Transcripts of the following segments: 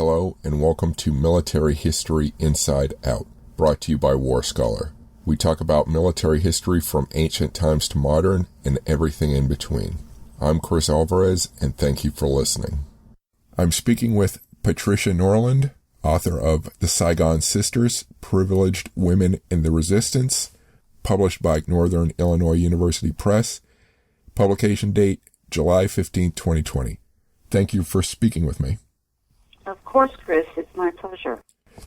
Hello, and welcome to Military History Inside Out, brought to you by WarScholar. We talk about military history from ancient times to modern and everything in between. I'm Chris Alvarez, and thank you for listening. I'm speaking with Patricia Norland, author of The Saigon Sisters, Privileged Women in the Resistance, published by Northern Illinois University Press. Publication date, July 15, 2020. Thank you for speaking with me. Of course, Chris. It's my pleasure.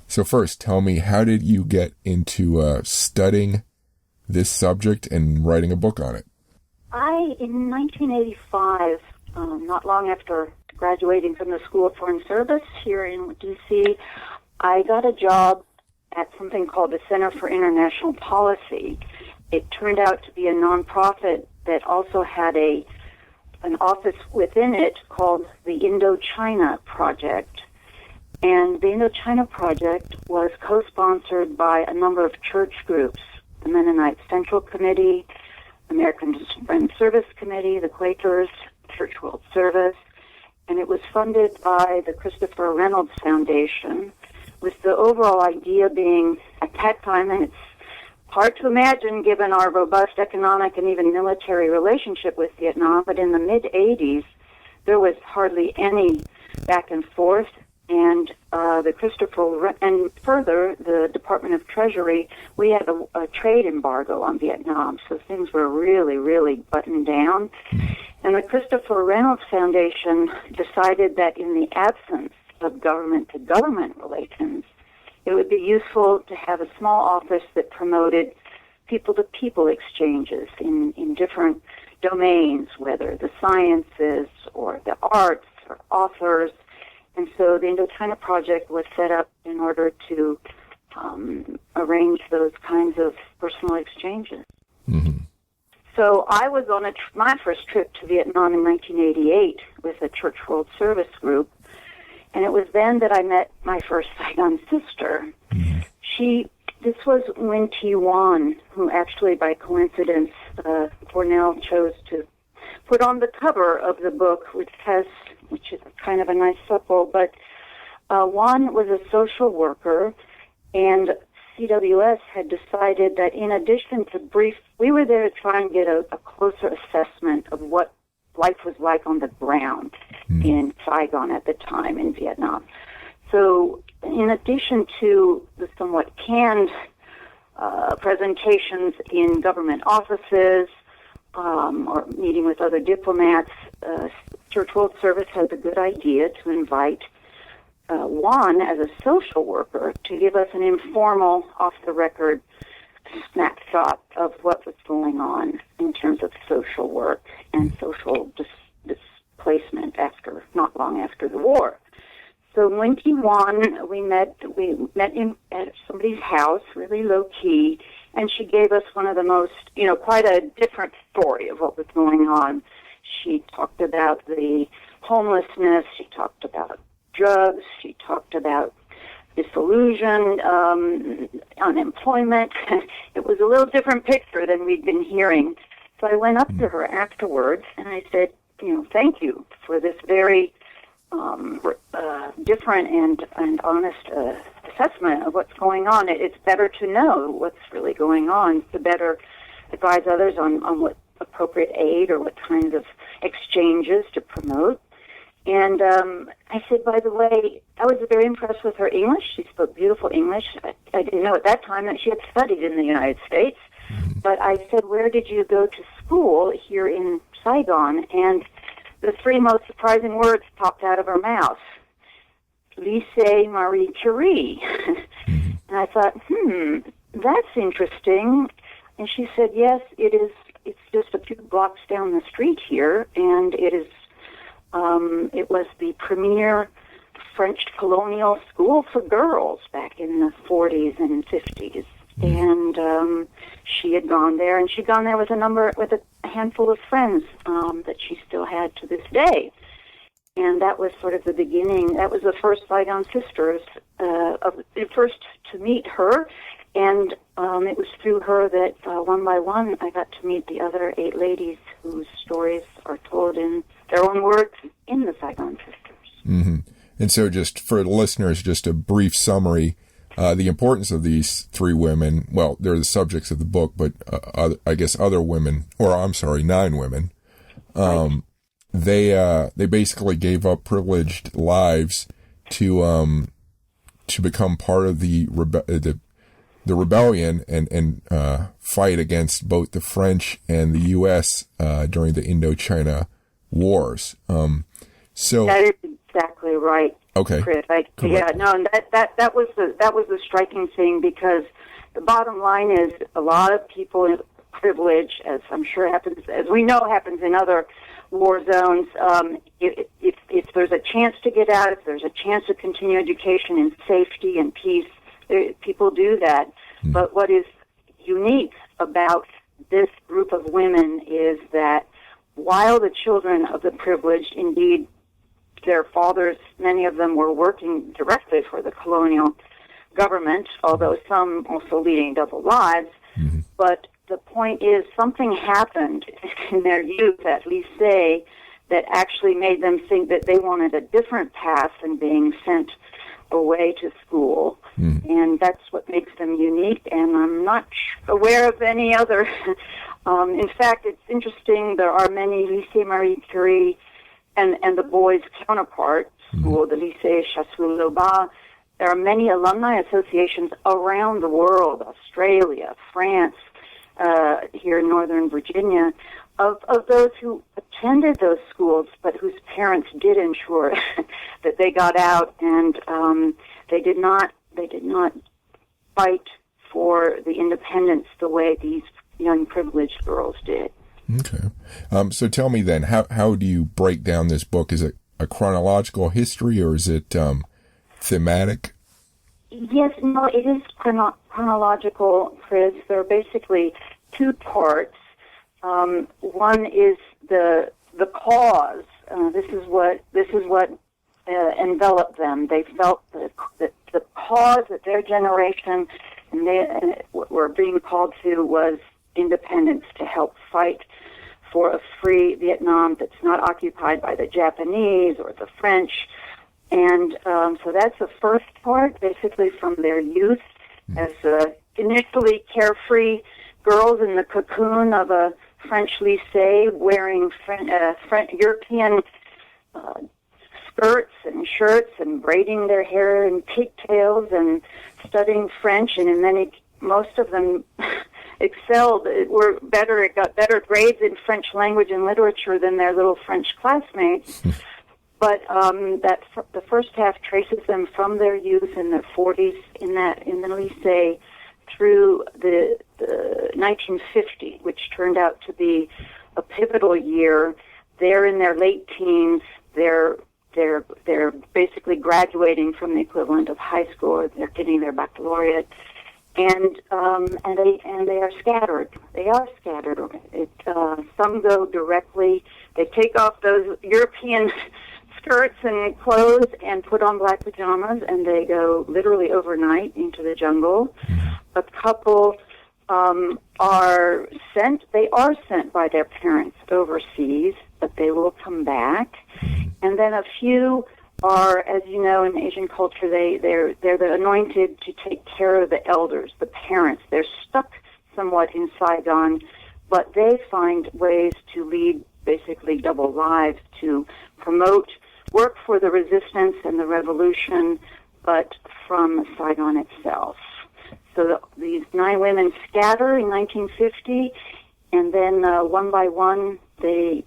So first, tell me, how did you get into studying this subject and writing a book on it? In 1985, not long after graduating from the School of Foreign Service here in D.C., I got a job at something called the Center for International Policy. It turned out to be a nonprofit that also had an office within it called the Indochina Project. And the Indochina Project was co-sponsored by a number of church groups, the Mennonite Central Committee, American Friends Service Committee, the Quakers, Church World Service, and it was funded by the Christopher Reynolds Foundation, with the overall idea being, at that time, and it's hard to imagine given our robust economic and even military relationship with Vietnam, but in the mid-'80s, there was hardly any back and forth, and and further, the Department of Treasury, we had a trade embargo on Vietnam, so things were really, really buttoned down. And the Christopher Reynolds Foundation decided that in the absence of government-to-government relations, it would be useful to have a small office that promoted people-to-people exchanges in different domains, whether the sciences or the arts or authors. And so the Indochina Project was set up in order to arrange those kinds of personal exchanges. Mm-hmm. So I was on my first trip to Vietnam in 1988 with a Church World Service group, and it was then that I met my first Saigon sister. Mm-hmm. This was Nguyen Thi Wan, who actually, by coincidence, Cornell chose to put on the cover of the book, which is kind of a nice subtle, but Wan was a social worker, and CWS had decided that in addition to we were there to try and get a closer assessment of what life was like on the ground in Saigon at the time in Vietnam. So in addition to the somewhat canned presentations in government offices or meeting with other diplomats, Church World Service had the good idea to invite Juan as a social worker to give us an informal, off-the-record snapshot of what was going on in terms of social work and social displacement not long after the war. So Nguyen Thi Wan, we met him at somebody's house, really low-key, and she gave us one of the most, quite a different story of what was going on. She talked about the homelessness, she talked about drugs, she talked about disillusion, unemployment. It was a little different picture than we'd been hearing. So I went up to her afterwards and I said, thank you for this very different and honest assessment of what's going on. It's better to know what's really going on to better advise others on what appropriate aid or what kinds of exchanges to promote. And I said, by the way, I was very impressed with her English. She spoke beautiful English. I didn't know at that time that she had studied in the United States. But I said, where did you go to school here in Saigon? And the three most surprising words popped out of her mouth. Lycée Marie Curie. And I thought, that's interesting. And she said, yes, it is. It's just a few blocks down the street here, and it was the premier French colonial school for girls back in the 40s and 50s. And she had gone there, and she'd gone there with a handful of friends that she still had to this day. And that was sort of the beginning. That was the first Saigon Sisters, the first to meet her. And it was through her that one by one I got to meet the other 8 ladies whose stories are told in their own words in the Saigon Sisters. Mm-hmm. And so just for the listeners, just a brief summary, the importance of these three women, well, they're the subjects of the book, but I guess other women, or I'm sorry, 9 women, they basically gave up privileged lives to become part of the rebellion and fight against both the French and the U.S. During the Indochina Wars. So that is exactly right. Okay. Chris. That was the striking thing, because the bottom line is a lot of people in privilege, as I'm sure happens, as we know happens in other war zones. If there's a chance to get out, if there's a chance to continue education in safety and peace, people do that. But what is unique about this group of women is that while the children of the privileged, indeed, their fathers, many of them were working directly for the colonial government, although some also leading double lives. But the point is, something happened in their youth at lycée that actually made them think that they wanted a different path than being sent away to school. And that's what makes them unique, and I'm not aware of any other. In fact, it's interesting, there are many Lycée Marie Curie and the boys' counterpart, school, the Lycée Chassou-Loba. There are many alumni associations around the world, Australia, France, here in Northern Virginia, of those who attended those schools, but whose parents did ensure that they got out, and they did not fight for the independence the way these young privileged girls did. Okay. So tell me then, how do you break down this book? Is it a chronological history, or is it thematic? Yes, no, it is chronological, Chris. There are basically 2 parts. One is the cause. This is what enveloped them. They felt that the cause that their generation and what were being called to was independence, to help fight for a free Vietnam that's not occupied by the Japanese or the French. And so that's the first part, basically from their youth as initially carefree girls in the cocoon of a French lycée, wearing European skirts and shirts and braiding their hair in pigtails and studying French, and most of them excelled, got better grades in French language and literature than their little French classmates. But the first half traces them from their youth in their 40s in the lycée through the 1950, which turned out to be a pivotal year. They're in their late teens. They're basically graduating from the equivalent of high school. They're getting their baccalaureate, and they are scattered. They are scattered. Some go directly. They take off those European skirts and clothes and put on black pajamas, and they go literally overnight into the jungle. A couple are sent. They are sent by their parents overseas, but they will come back. And then a few are, as you know, in Asian culture, they're the anointed to take care of the elders, the parents. They're stuck somewhat in Saigon, but they find ways to lead basically double lives, to promote work for the resistance and the revolution, but from Saigon itself. So these 9 women scatter in 1950, and then one by one they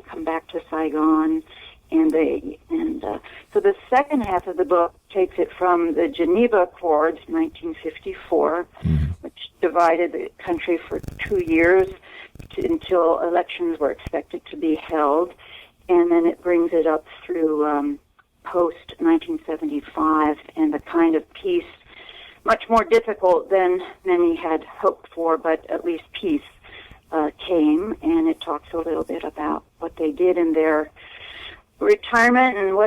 come back to Saigon, so the second half of the book takes it from the Geneva Accords, 1954, which divided the country for 2 years until elections were expected to be held, and then it brings it up through post-1975 and the kind of peace, much more difficult than many had hoped for, but at least peace came, and it talks a little bit about what they did in their retirement and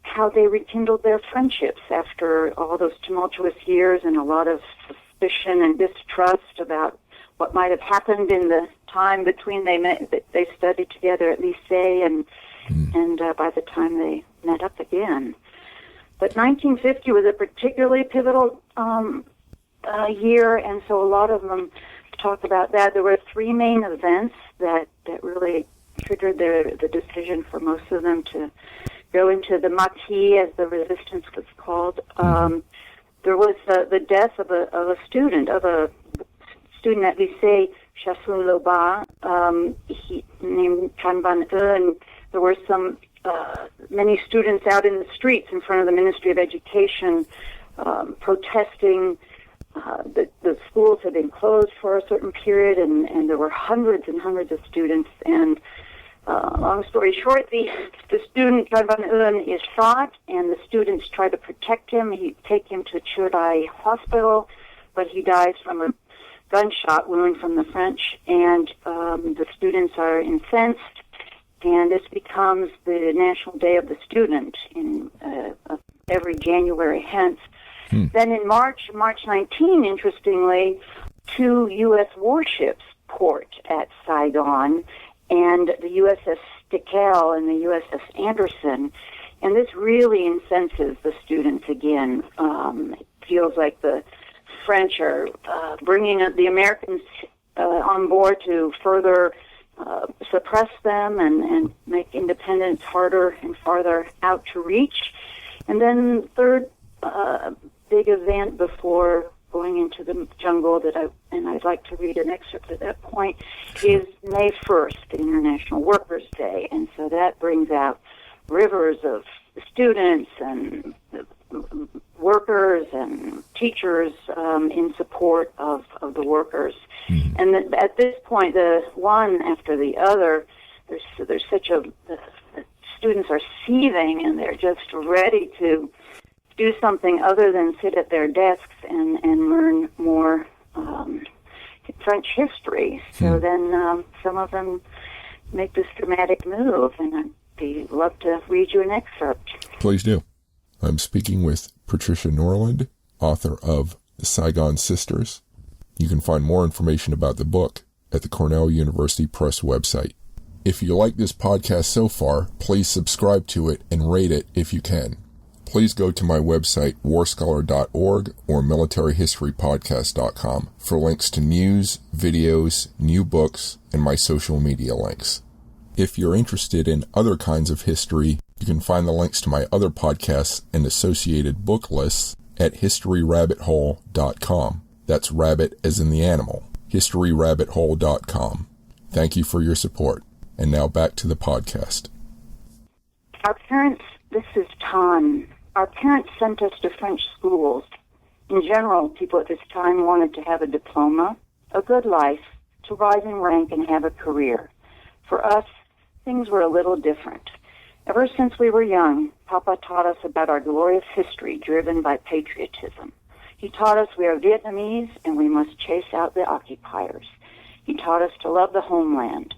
how they rekindled their friendships after all those tumultuous years and a lot of suspicion and distrust about what might have happened in the time between they studied together at lycée, and by the time they met up again. But 1950 was a particularly pivotal year, and so a lot of them talk about that. There were three main events that really triggered the decision for most of them to go into the Maquis, as the resistance was called. There was the death of a student at Lycée Chassou-Loba, named Chan Van Eun. There were many students out in the streets in front of the Ministry of Education protesting. The schools had been closed for a certain period, and there were hundreds and hundreds of students. And long story short, the student, Chan Van Eun, is shot, and the students try to protect him. He take him to Chirai Hospital, but he dies from a gunshot wound from the French, and the students are incensed, and this becomes the National Day of the Student in every January hence. Then in March 19, interestingly, 2 U.S. warships port at Saigon, and the USS Stickel and the USS Anderson, and this really incenses the students again. It feels like the French are bringing the Americans on board to further suppress them and make independence harder and farther out to reach. And then third big event before going into the jungle I'd like to read an excerpt at that point, is May 1st, International Workers' Day. And so that brings out rivers of students and workers and teachers in support of the workers. And at this point, the one after the other, there's such the students are seething, and they're just ready to do something other than sit at their desks and learn more French history. So then some of them make this dramatic move, and I'd love to read you an excerpt. Please do. I'm speaking with Patricia Norland, author of The Saigon Sisters. You can find more information about the book at the Cornell University Press website. If you like this podcast so far, please subscribe to it and rate it if you can. Please go to my website, warscholar.org or militaryhistorypodcast.com for links to news, videos, new books, and my social media links. If you're interested in other kinds of history, you can find the links to my other podcasts and associated book lists at historyrabbithole.com. That's rabbit as in the animal. historyrabbithole.com. Thank you for your support. And now back to the podcast. Our parents, this is Tan. Our parents sent us to French schools. In general, people at this time wanted to have a diploma, a good life, to rise in rank and have a career. For us, things were a little different. Ever since we were young, Papa taught us about our glorious history driven by patriotism. He taught us we are Vietnamese and we must chase out the occupiers. He taught us to love the homeland.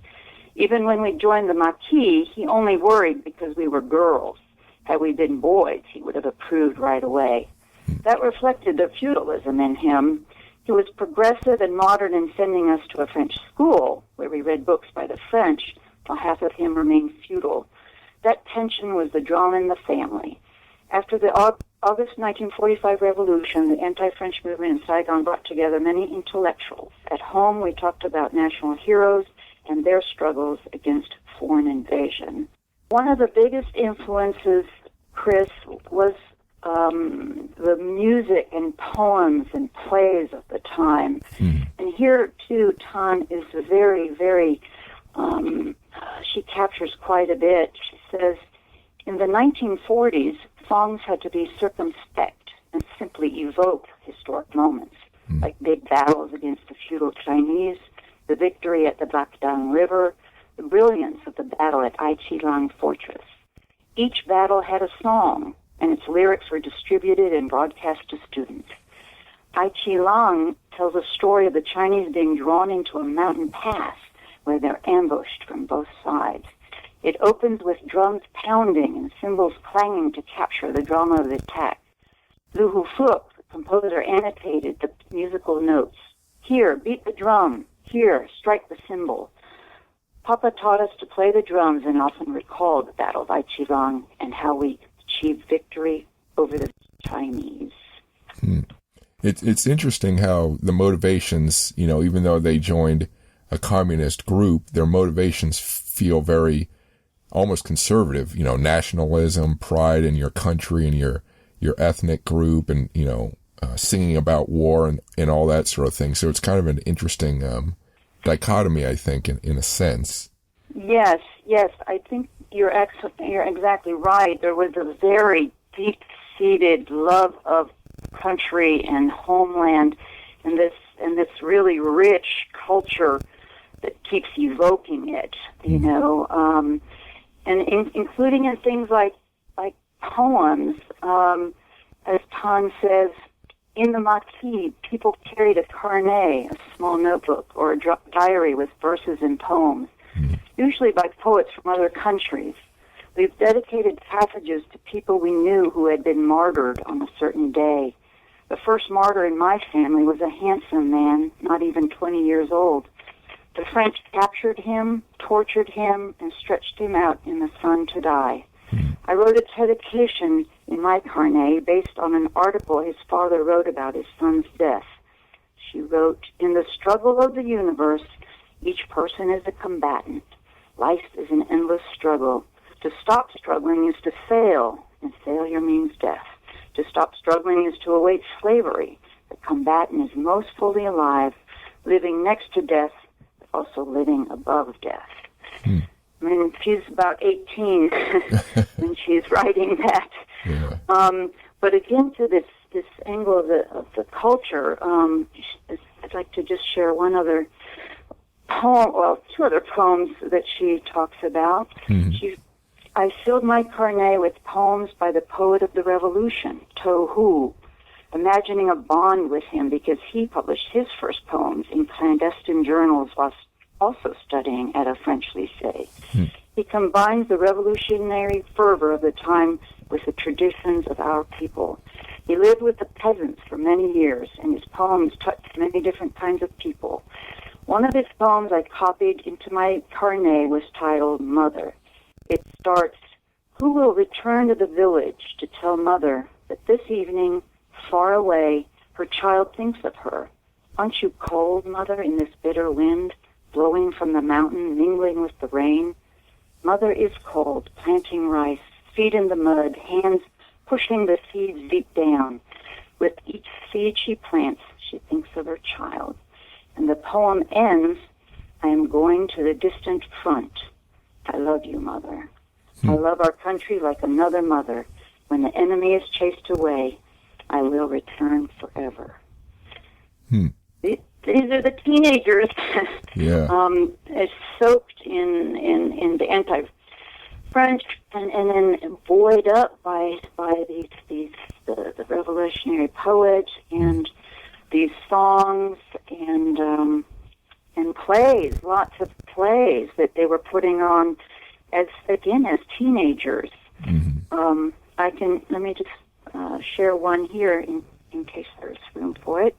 Even when we joined the Maquis, he only worried because we were girls. Had we been boys, he would have approved right away. That reflected the feudalism in him. He was progressive and modern in sending us to a French school where we read books by the French, while half of him remained feudal. That tension was the drama in the family. After the August 1945 revolution, the anti-French movement in Saigon brought together many intellectuals. At home, we talked about national heroes and their struggles against foreign invasion. One of the biggest influences, Chris, was the music and poems and plays of the time. And here, too, Tan is very, very, she captures quite a bit. She says, in the 1940s, songs had to be circumspect and simply evoke historic moments, like big battles against the feudal Chinese, the victory at the Bac Dang River, the brilliance of the battle at Ai Chi Lang Fortress. Each battle had a song, and its lyrics were distributed and broadcast to students. Ai Chi Lang tells a story of the Chinese being drawn into a mountain pass where they're ambushed from both sides. It opens with drums pounding and cymbals clanging to capture the drama of the attack. Lu Hu Fook, the composer, annotated the musical notes. Here, beat the drum. Here, strike the cymbal. Papa taught us to play the drums and often recalled the Battle by Chilong and how we achieved victory over the Chinese. It's interesting how the motivations, even though they joined a communist group, their motivations feel very almost conservative, nationalism, pride in your country and your ethnic group, and, singing about war and all that sort of thing. So it's kind of an interesting dichotomy, I think, in a sense. Yes. I think you're exactly right. There was a very deep-seated love of country and homeland, and this really rich culture that keeps evoking it, and including in things like poems. As Tan says, in the Maquis, people carried a carnet, a small notebook, or a diary with verses and poems, usually by poets from other countries. We've dedicated passages to people we knew who had been martyred on a certain day. The first martyr in my family was a handsome man, not even 20 years old. The French captured him, tortured him, and stretched him out in the sun to die. I wrote a dedication in my carnet based on an article his father wrote about his son's death. She wrote, "In the struggle of the universe, each person is a combatant. Life is an endless struggle. To stop struggling is to fail, and failure means death. To stop struggling is to await slavery. The combatant is most fully alive, living next to death, but also living above death." I mean, she's about 18 when she's writing that. Yeah. But again, to this angle of the culture, I'd like to just share one other poem, well, two other poems that she talks about. I filled my carnet with poems by the poet of the Revolution, To Hu, imagining a bond with him because he published his first poems in clandestine journals whilst also studying at a French lycée. He combines the revolutionary fervor of the time with the traditions of our people. He lived with the peasants for many years, and his poems touched many different kinds of people. One of his poems I copied into my carnet was titled Mother. It starts, "Who will return to the village to tell Mother that this evening, far away, her child thinks of her? Aren't you cold, Mother, in this bitter wind, blowing from the mountain, mingling with the rain? Mother is cold, planting rice, feet in the mud, hands pushing the seeds deep down. With each seed she plants, she thinks of her child." And the poem ends, "I am going to the distant front. I love you, Mother. I love our country like another mother. When the enemy is chased away, I will return forever." These are the teenagers. Yeah. It's soaked in the anti-French and then buoyed up by the revolutionary poet and these songs and plays, lots of plays that they were putting on as teenagers. Let me just share one here in case there's room for it.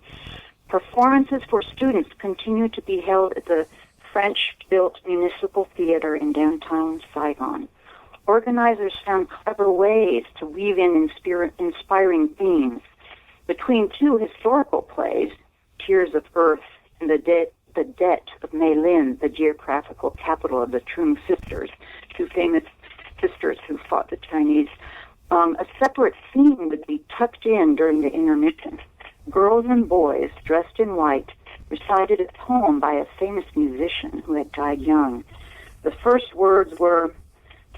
Performances for students continue to be held at the French-built Municipal Theater in downtown Saigon. Organizers found clever ways to weave in inspiring themes. Between two historical plays, Tears of Earth and The Debt of Mei Lin, the geographical capital of the Trung Sisters, two famous sisters who fought the Chinese, a separate scene would be tucked in during the intermission. Girls and boys, dressed in white, recited a poem by a famous musician who had died young. The first words were,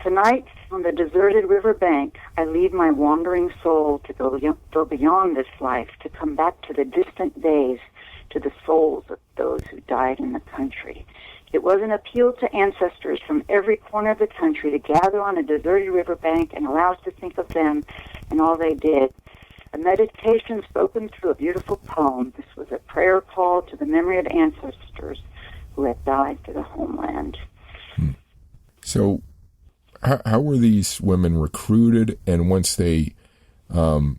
"Tonight, on the deserted river bank, I leave my wandering soul to go beyond this life, to come back to the distant days, to the souls of those who died in the country." It was an appeal to ancestors from every corner of the country to gather on a deserted riverbank and allow us to think of them and all they did. A meditation spoken through a beautiful poem. This was a prayer call to the memory of ancestors who had died for the homeland. So, how were these women recruited? And once they, and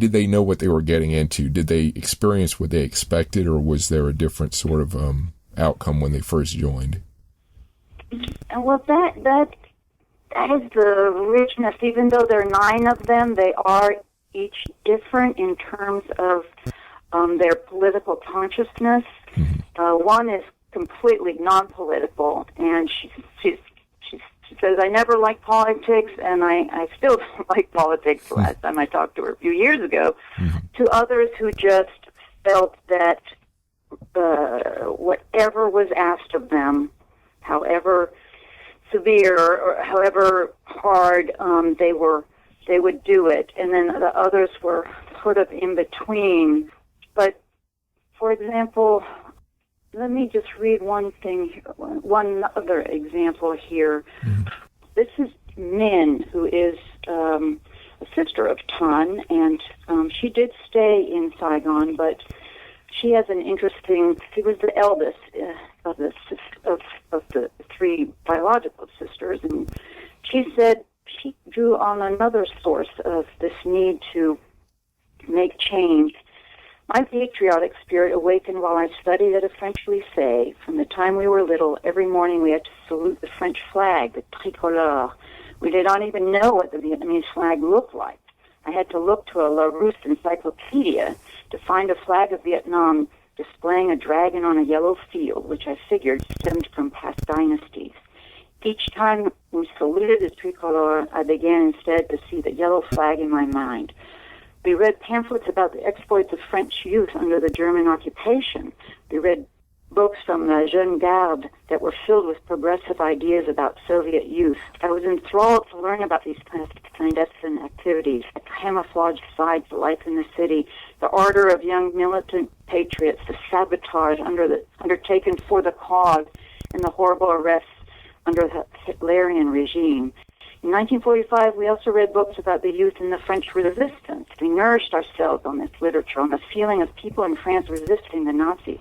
did they know what they were getting into? Did they experience what they expected, or was there a different sort of outcome when they first joined? And well, that is the richness. Even though there are 9 of them, they are each different in terms of their political consciousness. One is completely non-political, and she says, I never liked politics, and I still don't like politics. The last time I talked to her a few years ago. To others who just felt that whatever was asked of them, however severe or however hard, they would do it. And then the others were sort of in between. But, for example, let me just read one other example here. This is Min, who is a sister of Tan, and she did stay in Saigon, but she has an interesting. She was the eldest of the 3 biological sisters, and she said she drew on another source of this need to make change. My patriotic spirit awakened while I studied at a French lycée. From the time we were little, every morning we had to salute the French flag, the tricolore. We did not even know what the Vietnamese flag looked like. I had to look to a Larousse encyclopedia to find a flag of Vietnam displaying a dragon on a yellow field, which I figured stemmed from past dynasties. Each time we saluted the tricolore, I began instead to see the yellow flag in my mind. We read pamphlets about the exploits of French youth under the German occupation. We read books from the Jeune Garde that were filled with progressive ideas about Soviet youth. I was enthralled to learn about these clandestine activities, a camouflaged side to life in the city, the ardor of young militant patriots, the sabotage undertaken for the cause, and the horrible arrests under the Hitlerian regime. In 1945, we also read books about the youth in the French resistance. We nourished ourselves on this literature, on the feeling of people in France resisting the Nazis.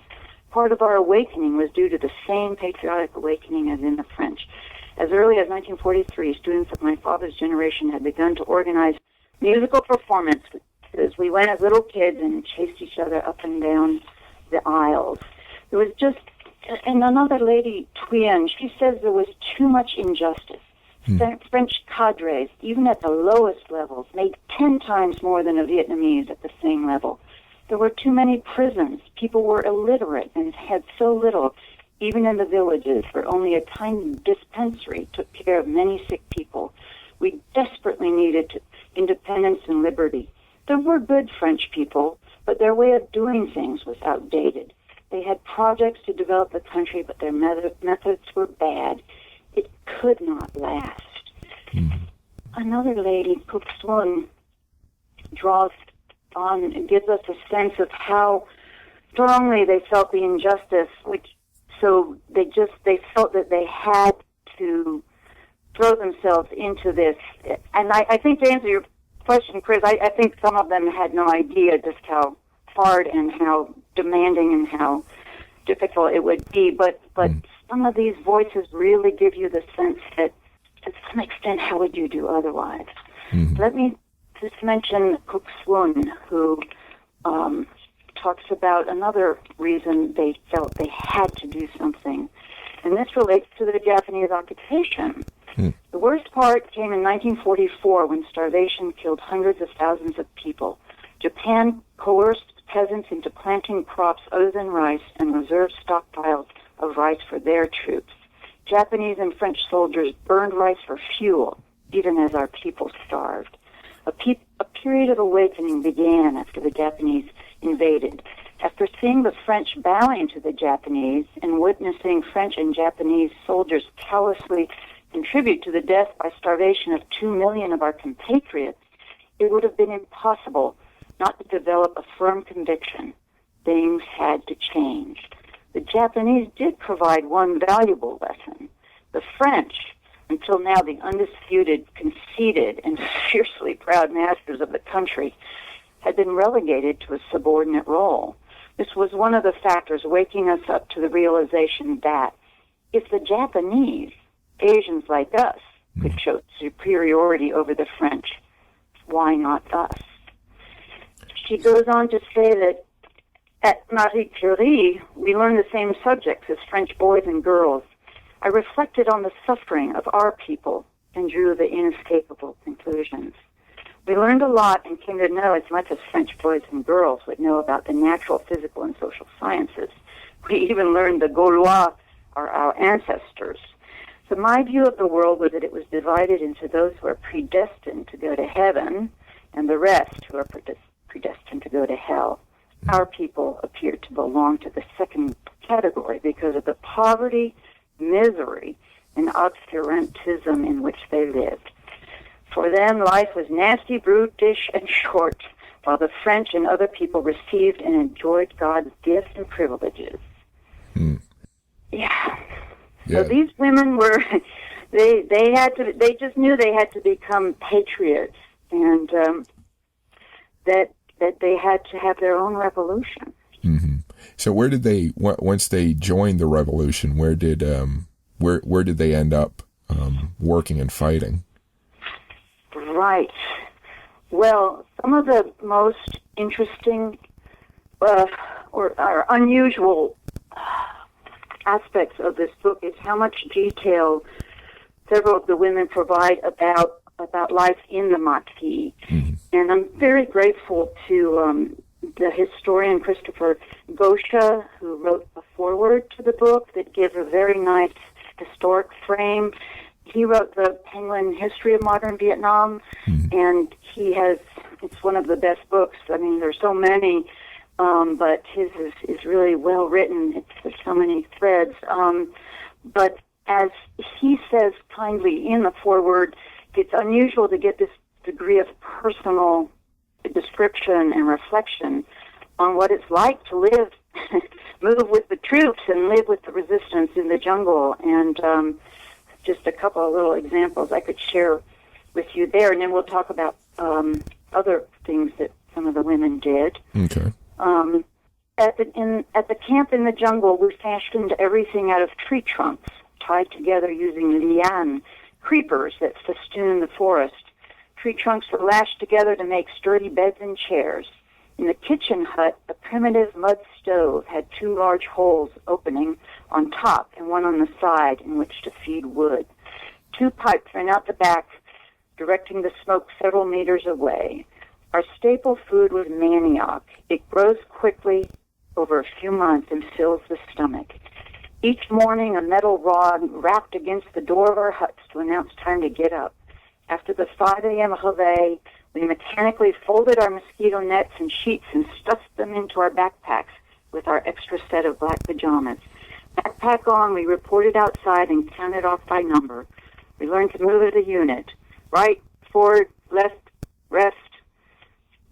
Part of our awakening was due to the same patriotic awakening as in the French. As early as 1943, students of my father's generation had begun to organize musical performances. We went as little kids and chased each other up and down the aisles. There was just, and another lady, Thuyen, she says there was too much injustice. French cadres, even at the lowest levels, made 10 times more than a Vietnamese at the same level. There were too many prisons. People were illiterate and had so little, even in the villages, where only a tiny dispensary took care of many sick people. We desperately needed independence and liberty. There were good French people, but their way of doing things was outdated. They had projects to develop the country, but their methods were bad. It could not last. Another lady, Cook Swun, draws on and gives us a sense of how strongly they felt the injustice, so they felt that they had to throw themselves into this. And I think to answer your question, Chris, I think some of them had no idea just how hard and how demanding and how difficult it would be, but some of these voices really give you the sense that, to some extent, how would you do otherwise? Let me just mention Cook Swun, who talks about another reason they felt they had to do something, and this relates to the Japanese occupation. The worst part came in 1944 when starvation killed hundreds of thousands of people. Japan coerced peasants into planting crops other than rice and reserved stockpiles of rice for their troops. Japanese and French soldiers burned rice for fuel, even as our people starved. A period of awakening began after the Japanese invaded. After seeing the French bowing to the Japanese and witnessing French and Japanese soldiers callously contribute to the death by starvation of 2 million of our compatriots, it would have been impossible not to develop a firm conviction. Things had to change. The Japanese did provide one valuable lesson. The French, until now the undisputed, conceited, and fiercely proud masters of the country, had been relegated to a subordinate role. This was one of the factors waking us up to the realization that if the Japanese, Asians like us, could show superiority over the French, why not us? She goes on to say that at Marie Curie, we learn the same subjects as French boys and girls. I reflected on the suffering of our people and drew the inescapable conclusions. We learned a lot and came to know as much as French boys and girls would know about the natural, physical, and social sciences. We even learned the Gaulois are our ancestors. So my view of the world was that it was divided into those who are predestined to go to heaven and the rest who are predestined to go to hell. Our people appeared to belong to the second category because of the poverty, misery, and obscurantism in which they lived. For them, life was nasty, brutish, and short, while the French and other people received and enjoyed God's gifts and privileges. Yeah. So these women were, they just knew they had to become patriots, and that they had to have their own revolution. Mm-hmm. So where did they, once they joined the revolution, where did they end up working and fighting? Right. Well, some of the most interesting or unusual aspects of this book is how much detail several of the women provide about life in the Maquis. Mm-hmm. And I'm very grateful to the historian Christopher Gosha, who wrote a foreword to the book that gives a very nice historic frame. He wrote the Penguin History of Modern Vietnam, and it's one of the best books. I mean, there's so many, but his is really well written. There's so many threads. But as he says kindly in the foreword, it's unusual to get this degree of personal description and reflection on what it's like to live, move with the troops and live with the resistance in the jungle. And just a couple of little examples I could share with you there, and then we'll talk about other things that some of the women did. Okay. At the camp in the jungle, we fashioned everything out of tree trunks, tied together using liane, creepers that festoon the forest. Tree trunks were lashed together to make sturdy beds and chairs. In the kitchen hut, a primitive mud stove had two large holes opening on top and one on the side in which to feed wood. Two pipes ran out the back, directing the smoke several meters away. Our staple food was manioc. It grows quickly over a few months and fills the stomach. Each morning, a metal rod rapped against the door of our huts to announce time to get up. After the 5 a.m. réveil, we mechanically folded our mosquito nets and sheets and stuffed them into our backpacks with our extra set of black pajamas. Backpack on, we reported outside and counted off by number. We learned to move as a unit. Right, forward, left, rest.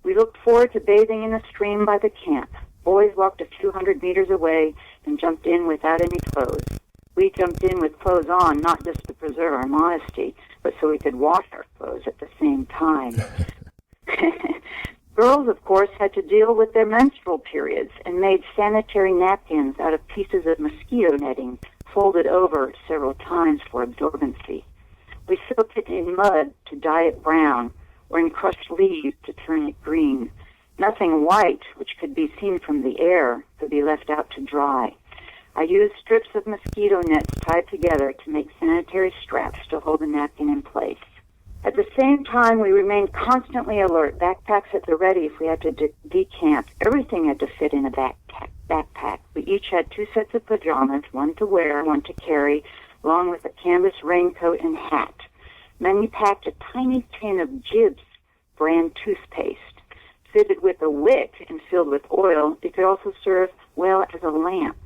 We looked forward to bathing in a stream by the camp. Boys walked a few hundred meters away and jumped in without any clothes. We jumped in with clothes on, not just to preserve our modesty, but so we could wash our clothes at the same time. Girls, of course, had to deal with their menstrual periods and made sanitary napkins out of pieces of mosquito netting, folded over several times for absorbency. We soaked it in mud to dye it brown, or in crushed leaves to turn it green. Nothing white, which could be seen from the air, could be left out to dry. I used strips of mosquito nets tied together to make sanitary straps to hold the napkin in place. At the same time, we remained constantly alert, backpacks at the ready if we had to decamp. Everything had to fit in a backpack. We each had 2 sets of pajamas, one to wear, one to carry, along with a canvas raincoat and hat. Many packed a tiny tin of Jibs brand toothpaste. Fitted with a wick and filled with oil, it could also serve well as a lamp.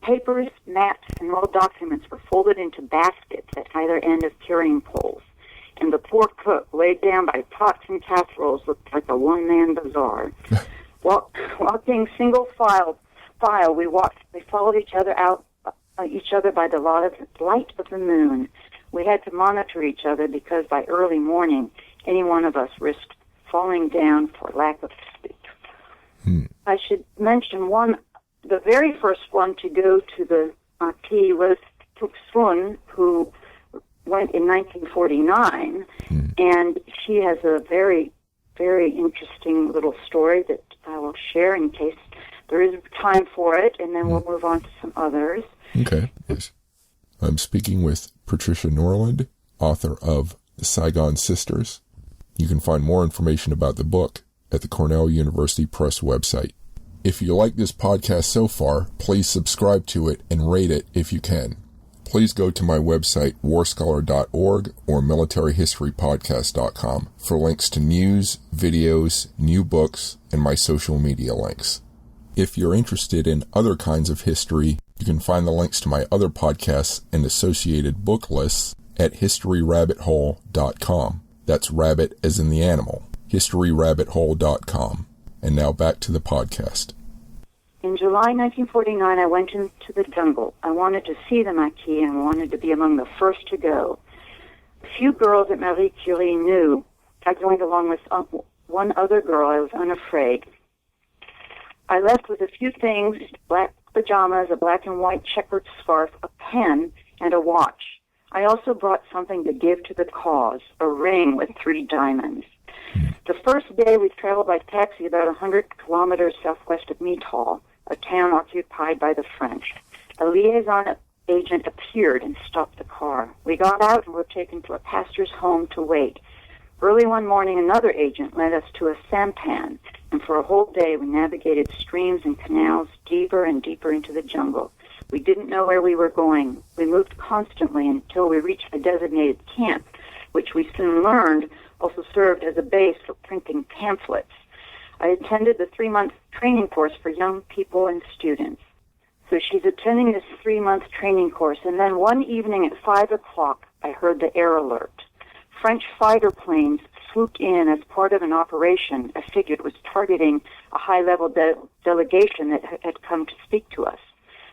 Papers, maps, and old documents were folded into baskets at either end of carrying poles, and the poor cook, weighed down by pots and casseroles, looked like a one-man bazaar. Walking single file, we followed each other by the light of the moon. We had to monitor each other because by early morning, any one of us risked falling down for lack of sleep. I should mention the very first one to go to the Maquis was Tuk Sun, who went in 1949, and she has a very, very interesting little story that I will share in case there is time for it, and then we'll move on to some others. Okay, yes. I'm speaking with Patricia Norland, author of The Saigon Sisters. You can find more information about the book at the Cornell University Press website. If you like this podcast so far, please subscribe to it and rate it if you can. Please go to my website, warscholar.org or militaryhistorypodcast.com for links to news, videos, new books, and my social media links. If you're interested in other kinds of history, you can find the links to my other podcasts and associated book lists at historyrabbithole.com. That's rabbit as in the animal, historyrabbithole.com. And now back to the podcast. In July 1949, I went into the jungle. I wanted to see the Maquis and wanted to be among the first to go. A few girls at Marie Curie knew. I joined along with one other girl. I was unafraid. I left with a few things: black pajamas, a black and white checkered scarf, a pen, and a watch. I also brought something to give to the cause, a ring with 3 diamonds. The first day we traveled by taxi about 100 kilometers southwest of Meethal, a town occupied by the French. A liaison agent appeared and stopped the car. We got out and were taken to a pastor's home to wait. Early one morning, another agent led us to a sampan, and for a whole day we navigated streams and canals deeper and deeper into the jungle. We didn't know where we were going. We moved constantly until we reached the designated camp, which we soon learned also served as a base for printing pamphlets. I attended the 3-month training course for young people and students. So she's attending this 3-month training course, and then one evening at 5 o'clock, I heard the air alert. French fighter planes swooped in as part of an operation I figured was targeting a high-level delegation that had come to speak to us.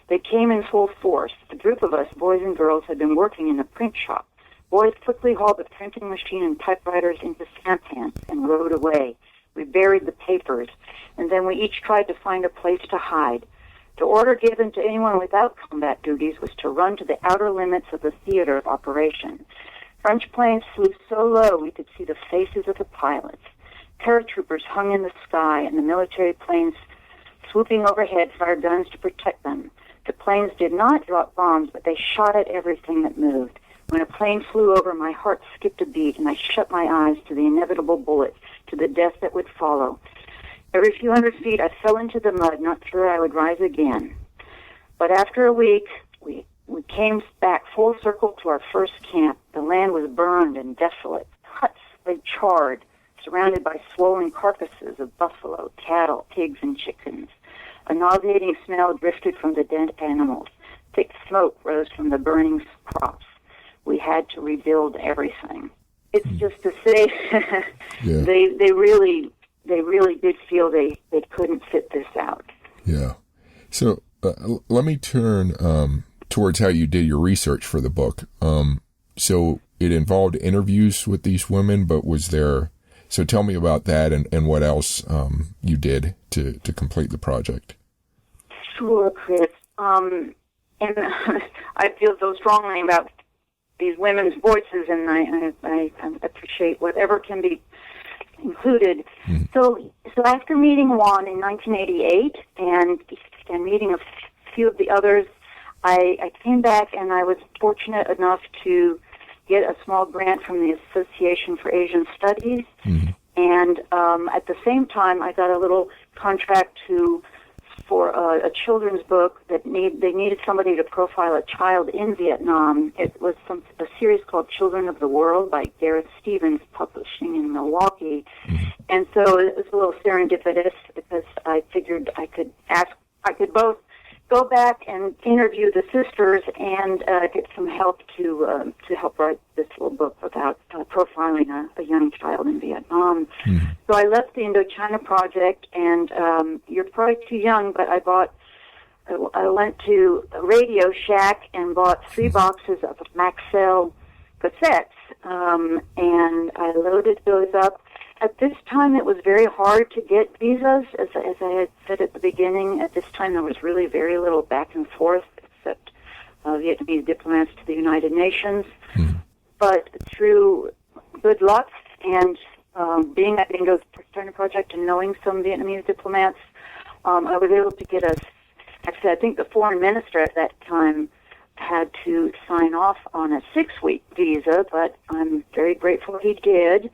They came in full force. A group of us, boys and girls, had been working in the print shop. Boys quickly hauled the printing machine and typewriters into sampans and rode away. We buried the papers, and then we each tried to find a place to hide. The order given to anyone without combat duties was to run to the outer limits of the theater of operation. French planes flew so low we could see the faces of the pilots. Paratroopers hung in the sky, and the military planes swooping overhead fired guns to protect them. The planes did not drop bombs, but they shot at everything that moved. When a plane flew over, my heart skipped a beat, and I shut my eyes to the inevitable bullet, to the death that would follow. Every few hundred feet, I fell into the mud, not sure I would rise again. But after a week, we came back full circle to our first camp. The land was burned and desolate. Huts lay charred, surrounded by swollen carcasses of buffalo, cattle, pigs, and chickens. A nauseating smell drifted from the dead animals. Thick smoke rose from the burning crops. We had to rebuild everything. It's just to say, yeah. they really did feel they couldn't fit this out. Yeah. So let me turn towards how you did your research for the book. So it involved interviews with these women, but was there? So tell me about that and what else you did to complete the project. Sure, Chris. And I feel so strongly about these women's voices, and I appreciate whatever can be included. Mm-hmm. So after meeting Juan in 1988 and meeting a few of the others, I came back and I was fortunate enough to get a small grant from the Association for Asian Studies. Mm-hmm. And at the same time, I got a little contract for a children's book that they needed somebody to profile a child in Vietnam. It was a series called Children of the World by Gareth Stevens, publishing in Milwaukee. Mm-hmm. And so it was a little serendipitous because I figured I could both go back and interview the sisters and get some help to help write this little book about profiling a young child in Vietnam. Mm-hmm. So I left the Indochina project, and you're probably too young, but I went to Radio Shack and bought 3 boxes of Maxell cassettes, and I loaded those up. At this time, it was very hard to get visas. As I had said at the beginning, at this time there was really very little back and forth, except Vietnamese diplomats to the United Nations. Mm-hmm. But through good luck and being at the Indochina Project and knowing some Vietnamese diplomats, I was able to get us. Actually, I think the foreign minister at that time had to sign off on a 6-week visa, but I'm very grateful he did.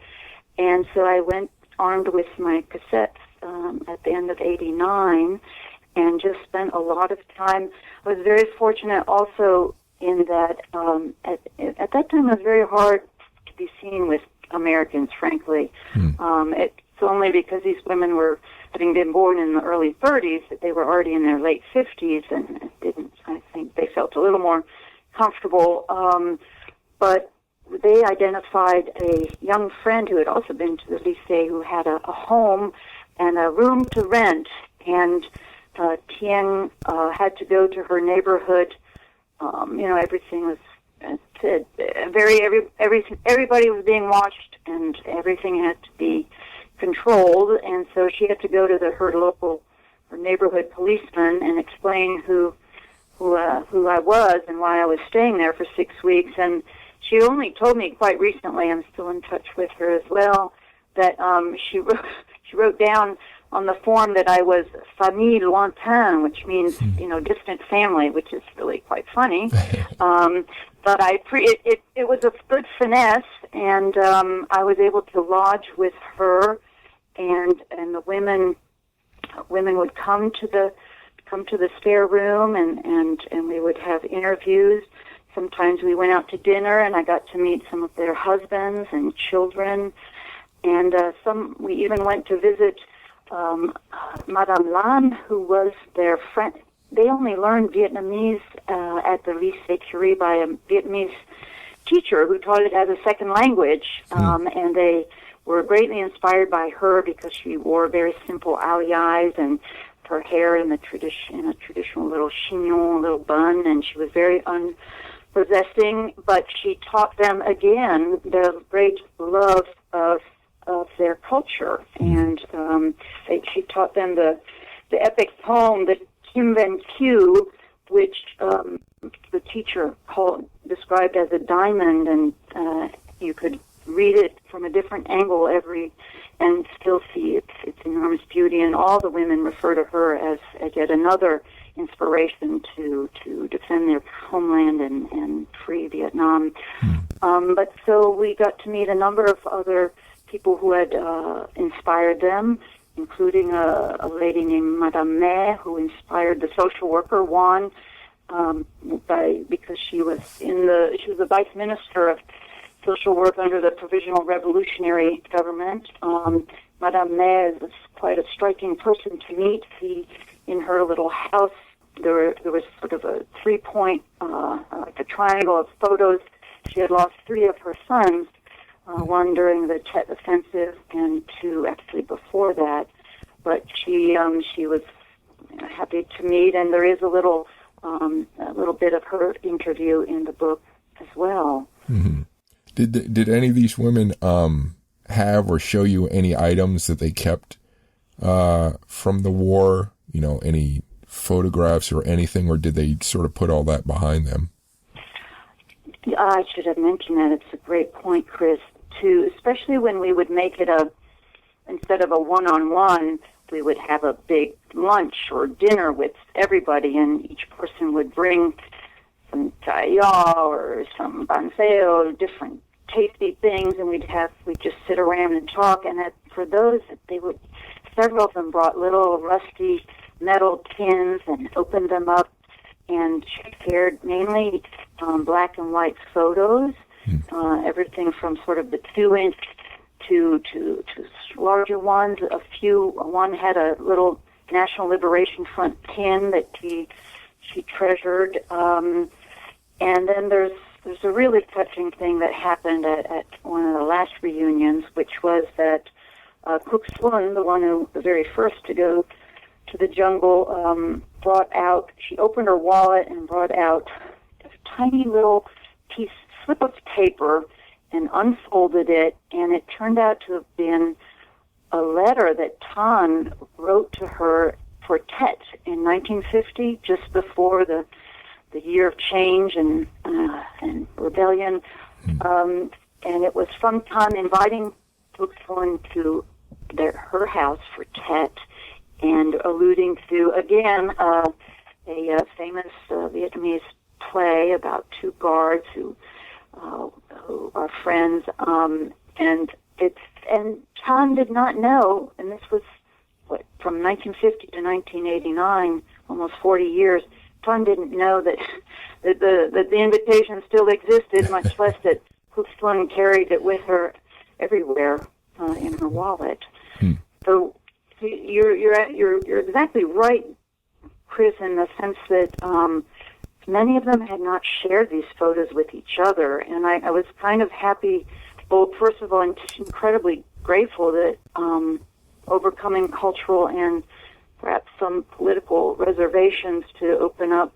And so I went armed with my cassettes at the end of '89 and just spent a lot of time. I was very fortunate also in that at that time it was very hard to be seen with Americans, frankly. It's only because these women were having been born in the early 30s that they were already in their late 50s, and I think they felt a little more comfortable. But they identified a young friend who had also been to the lycée who had a home and a room to rent, and Tien had to go to her neighborhood. Everything was everybody was being watched, and everything had to be controlled, and so she had to go to her neighborhood policeman and explain who I was and why I was staying there for 6 weeks. And she only told me quite recently, I'm still in touch with her as well, that she wrote down on the form that I was famille lointaine, which means distant family, which is really quite funny. But it was a good finesse, and I was able to lodge with her, and the women would come to the spare room, and we would have interviews. Sometimes we went out to dinner, and I got to meet some of their husbands and children, and we even went to visit Madame Lan, who was their friend. They only learned Vietnamese at the Lycée Curie by a Vietnamese teacher who taught it as a second language, and they were greatly inspired by her because she wore very simple aliyahs and her hair in a traditional little chignon, little bun, and she was very unprepossessing. But she taught them again the great love of their culture, and she taught them the epic poem, the Kim Ven Q, which the teacher described as a diamond, and you could read it from a different angle and still see its enormous beauty. And all the women refer to her as yet another inspiration to defend their homeland and free Vietnam. But so we got to meet a number of other people who had inspired them, including a lady named Madame May, who inspired the social worker Juan, because she was the vice minister of social work under the Provisional Revolutionary Government. Madame May was quite a striking person to meet. In her little house, there was sort of a 3-point, like a triangle of photos. She had lost 3 of her sons, one during the Tet Offensive and 2 actually before that. But she was happy to meet, and there is a little bit of her interview in the book as well. Mm-hmm. Did any of these women have or show you any items that they kept from the war? Any photographs or anything, or did they sort of put all that behind them? I should have mentioned that. It's a great point, Chris, too, especially when we would make it instead of a one-on-one, we would have a big lunch or dinner with everybody, and each person would bring some chaya or some banseo, different tasty things, and we'd just sit around and talk. And for those, several of them brought little rusty metal tins and opened them up and shared mainly black and white photos, everything from sort of the 2-inch to larger ones. One had a little National Liberation Front pin that she treasured, and then there's a really touching thing that happened at one of the last reunions, which was that Cook Sun, the very first to go to the jungle, she opened her wallet and brought out a tiny little slip of paper and unfolded it, and it turned out to have been a letter that Tan wrote to her for Tet in 1950, just before the year of change and rebellion. And it was from Tan inviting Thuc Thuan to her house for Tet, and alluding to, again, a famous Vietnamese play about two guards who are friends, and Tom did not know, and this was from 1950 to 1989, almost 40 years. Tom didn't know that the invitation still existed, much less that Hoopslun carried it with her everywhere in her wallet. So you're exactly right, Chris, in the sense that many of them had not shared these photos with each other, and I was kind of happy. Well, first of all, I'm incredibly grateful that overcoming cultural and perhaps some political reservations to open up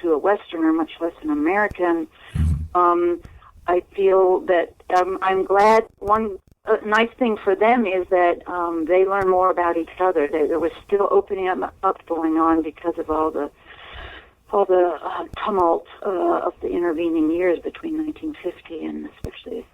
to a Westerner, much less an American. I feel that I'm glad. One nice thing for them is that they learn more about each other. There was still opening up going on because of all the tumult of the intervening years between 1950 and especially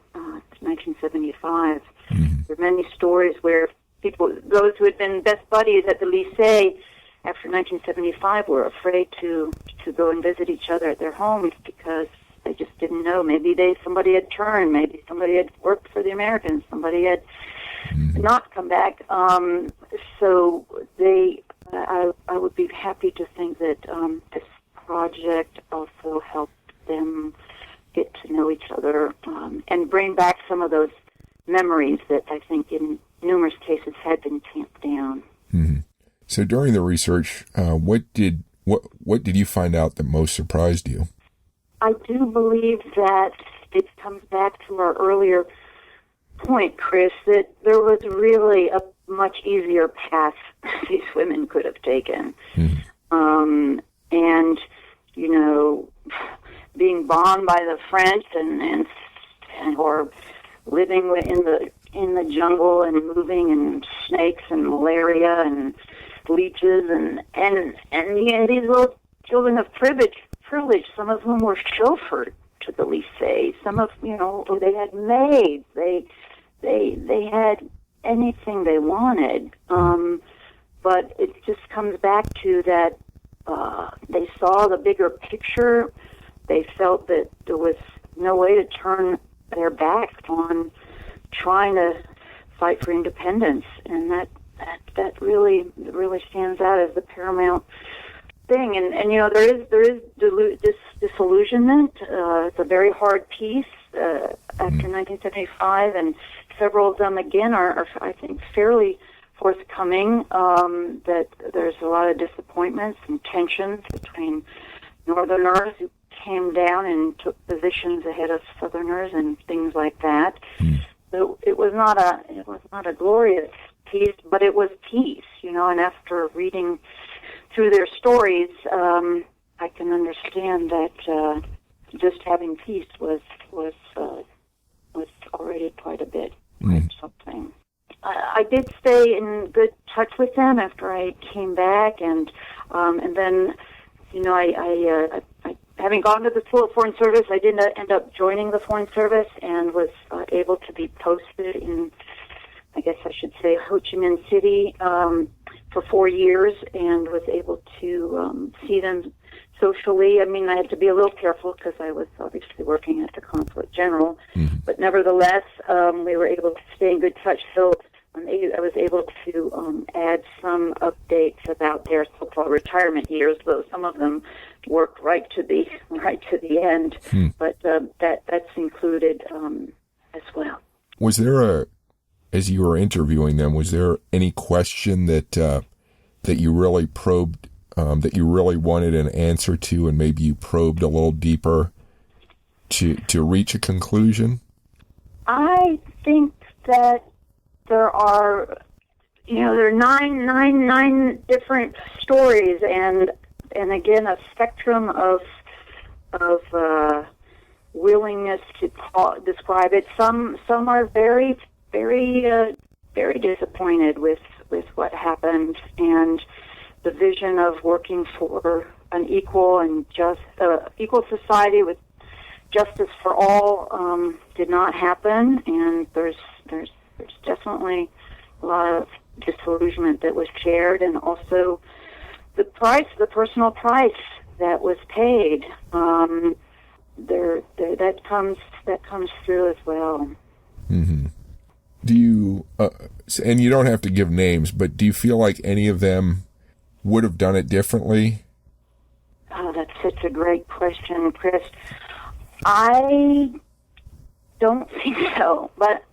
1975. There are many stories where those who had been best buddies at the lycée after 1975 were afraid to go and visit each other at their homes because they just didn't know. Maybe somebody had turned, maybe somebody had worked for the Americans, somebody had not come back. So I would be happy to think that this project also helped them get to know each other and bring back some of those memories that I think in numerous cases had been tamped down. So during the research, what did you find out that most surprised you? I do believe that it comes back to our earlier point, Chris, that there was really a much easier path these women could have taken. And, being bombed by the French and or living in the jungle and moving and snakes and malaria and leeches and these little children of privilege, some of whom were chauffeured to the lycée. Some of, they had maids. They had anything they wanted. But it just comes back to that they saw the bigger picture. They felt that there was no way to turn their backs on trying to fight for independence, and that really stands out as the paramount thing. And there is this disillusionment. It's a very hard piece after 1975, and several of them again are I think fairly forthcoming. That there's a lot of disappointments and tensions between Northerners who came down and took positions ahead of Southerners and things like that. So it was not a glorious piece, but it was peace, and after reading through their stories, I can understand that just having peace was already quite a bit, quite something. I did stay in good touch with them after I came back, and then, I having gone to the School of Foreign Service, I did end up joining the Foreign Service and was able to be posted in, I guess I should say, Ho Chi Minh City for 4 years, and was able to see them socially. I mean, I had to be a little careful because I was obviously working at the Consulate General, but nevertheless, we were able to stay in good touch. So I was able to add some updates about their so-called retirement years, though some of them work right to the end. But that's included as well. Was there as you were interviewing them, was there any question that you really probed, that you really wanted an answer to, and maybe you probed a little deeper to reach a conclusion? I think that there are, there are nine different stories, and again a spectrum of willingness to describe it. Some are very, very, very disappointed with what happened, and the vision of working for an equal and equal society with justice for all did not happen, and there's definitely a lot of disillusionment that was shared, and also the personal price that was paid. That comes through as well. Mm-hmm. Do you, and you don't have to give names, but do you feel like any of them would have done it differently? Oh, that's such a great question, Chris. I don't think so, but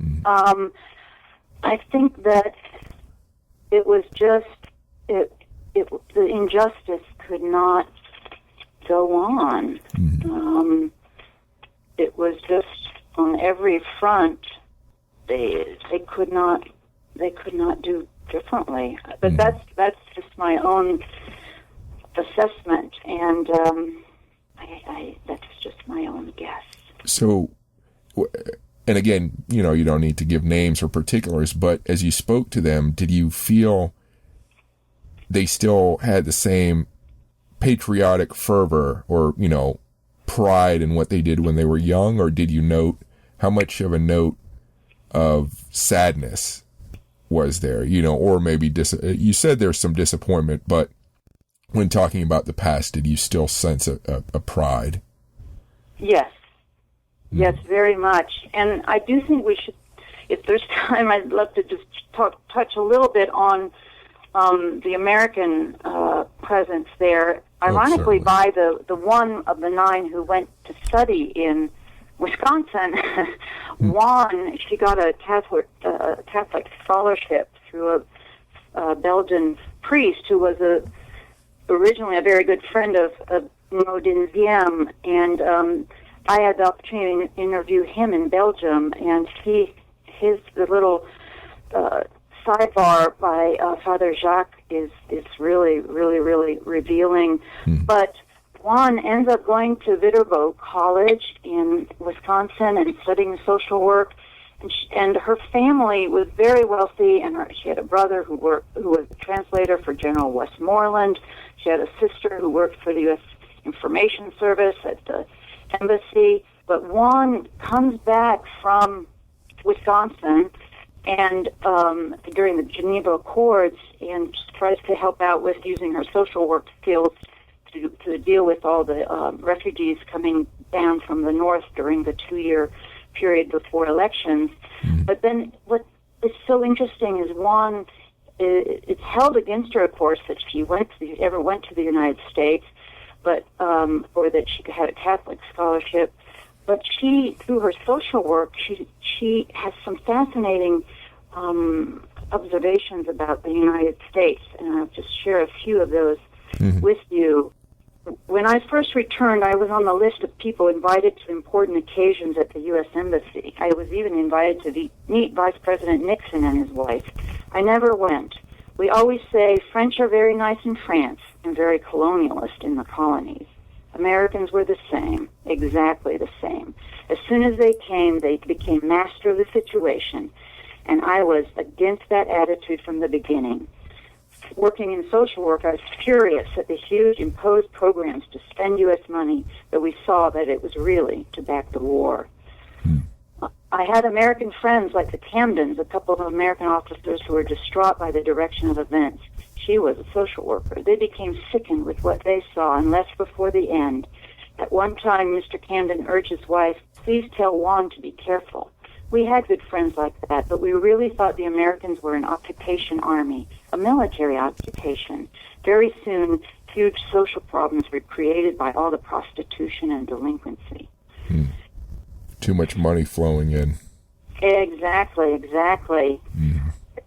I think that it was just the injustice could not go on. Mm-hmm. It was just on every front. They could not do differently. But that's just my own assessment, and that's just my own guess. So, and again, you don't need to give names or particulars, but as you spoke to them, did you feel they still had the same patriotic fervor or, pride in what they did when they were young, or did you note how much of a note of sadness was there, or maybe you said there's some disappointment, but when talking about the past, did you still sense a pride? Yes. Yes, very much. And I do think we should, if there's time, I'd love to just touch a little bit on the American presence there. Ironically, by the one of the 9 who went to study in Wisconsin, Juan, she got a Catholic scholarship through a Belgian priest who was originally a very good friend of Maud Diem, and I had the opportunity to interview him in Belgium, and the little sidebar by Father Jacques is really, really, really revealing. But Juan ends up going to Viterbo College in Wisconsin and studying social work, and her family was very wealthy, and she had a brother who was a translator for General Westmoreland. She had a sister who worked for the U.S. Information Service at the embassy. But Juan comes back from Wisconsin and during the Geneva Accords and tries to help out with using her social work skills to deal with all the refugees coming down from the north during the 2-year period before elections. But then what is so interesting is Juan, it's held against her, of course, that she ever went to the United States, but or that she had a Catholic scholarship. But she, through her social work, she has some fascinating observations about the United States, and I'll just share a few of those with you. When I first returned, I was on the list of people invited to important occasions at the U.S. Embassy. I was even invited to meet Vice President Nixon and his wife. I never went. We always say French are very nice in France and very colonialist in the colonies. Americans were the same, exactly the same. As soon as they came, they became master of the situation, and I was against that attitude from the beginning. Working in social work, I was furious at the huge imposed programs to spend U.S. money, but we saw that it was really to back the war. I had American friends like the Camdens, a couple of American officers who were distraught by the direction of events. She was a social worker. They became sickened with what they saw and left before the end. At one time, Mr. Camden urged his wife, "Please tell Juan to be careful." We had good friends like that, but we really thought the Americans were an occupation army, a military occupation. Very soon, huge social problems were created by all the prostitution and delinquency. Too much money flowing in. Exactly.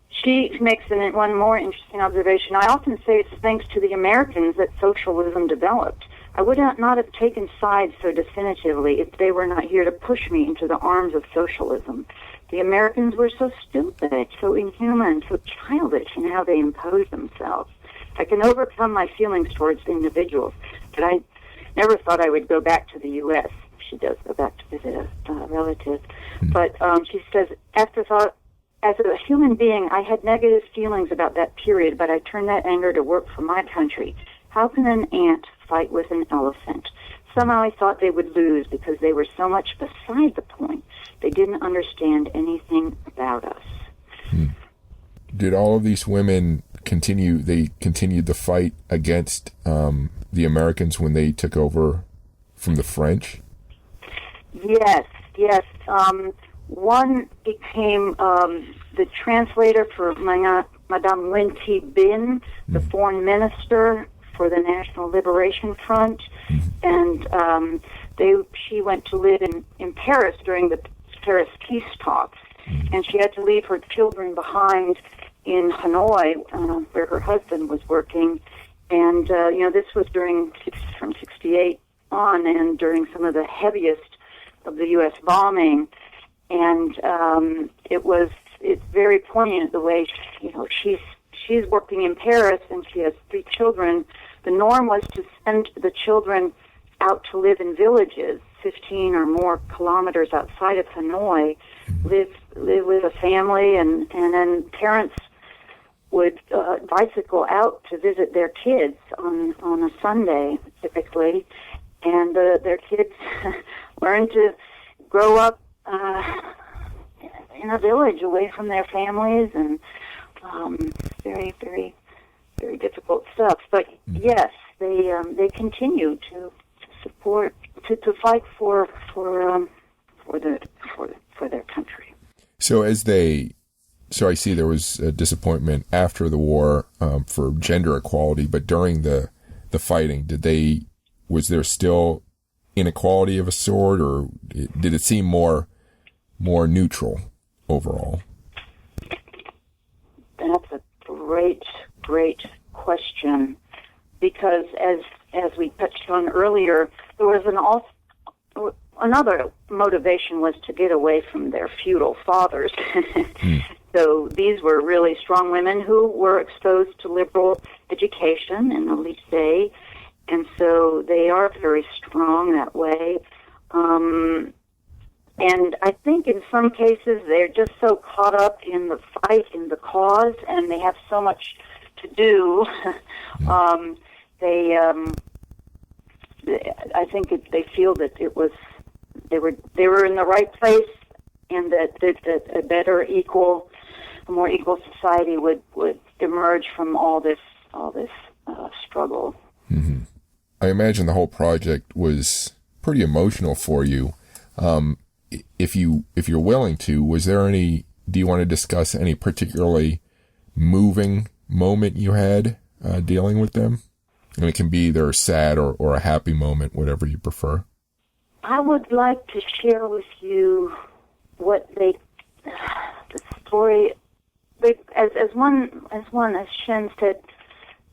She makes one more interesting observation. I often say it's thanks to the Americans that socialism developed. I would not have taken sides so definitively if they were not here to push me into the arms of socialism. The Americans were so stupid, so inhuman, so childish in how they imposed themselves. I can overcome my feelings towards individuals, but I never thought I would go back to the U.S. She does go back to visit a relative. But she says, afterthought, as a human being, I had negative feelings about that period, but I turned that anger to work for my country. How can an ant fight with an elephant? Somehow I thought they would lose because they were so much beside the point. They didn't understand anything about us. Did all of these women continued the fight against the Americans when they took over from the French? Yes. One became the translator for Madame Nguyen Thi Binh, the foreign minister for the National Liberation Front, and she went to live in Paris during the Paris peace talks, and she had to leave her children behind in Hanoi, where her husband was working, and this was from '68 on, and during some of the heaviest of the U.S. bombing, and it's very poignant the way she's working in Paris and she has 3 children. The norm was to send the children out to live in villages 15 or more kilometers outside of Hanoi, live with a family, and then parents would bicycle out to visit their kids on a Sunday, typically, and their kids learn to grow up in a village away from their families, and very, very, very difficult stuff. But yes, they continue to support, to fight for their country. So I see there was a disappointment after the war for gender equality, but during the fighting, was there still inequality of a sort, or did it seem more neutral overall? That's a great question, because as we touched on earlier, there was another motivation was to get away from their feudal fathers. So these were really strong women who were exposed to liberal education in the lycée, and so they are very strong that way. And I think in some cases they're just so caught up in the fight, in the cause, and they have so much to do. I think they feel that they were in the right place, and that a more equal society would emerge from all this struggle. Mm-hmm. I imagine the whole project was pretty emotional for you. If you're willing to, do you want to discuss any particularly moving moment you had dealing with them? And it can be either a sad or a happy moment, whatever you prefer. I would like to share with you the story. As Shen said,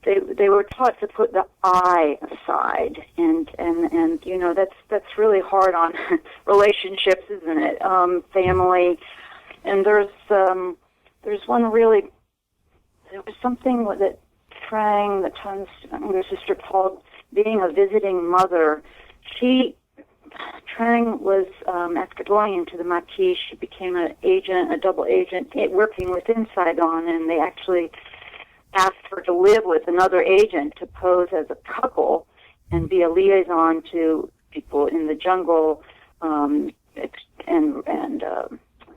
they were taught to put the I aside, and that's really hard on relationships, isn't it? Family, and there was something that Trang, the Tang's younger sister, called being a visiting mother. Trang was, after going into the Maquis, she became a double agent, working within Saigon, and they actually asked her to live with another agent to pose as a couple and be a liaison to people in the jungle, and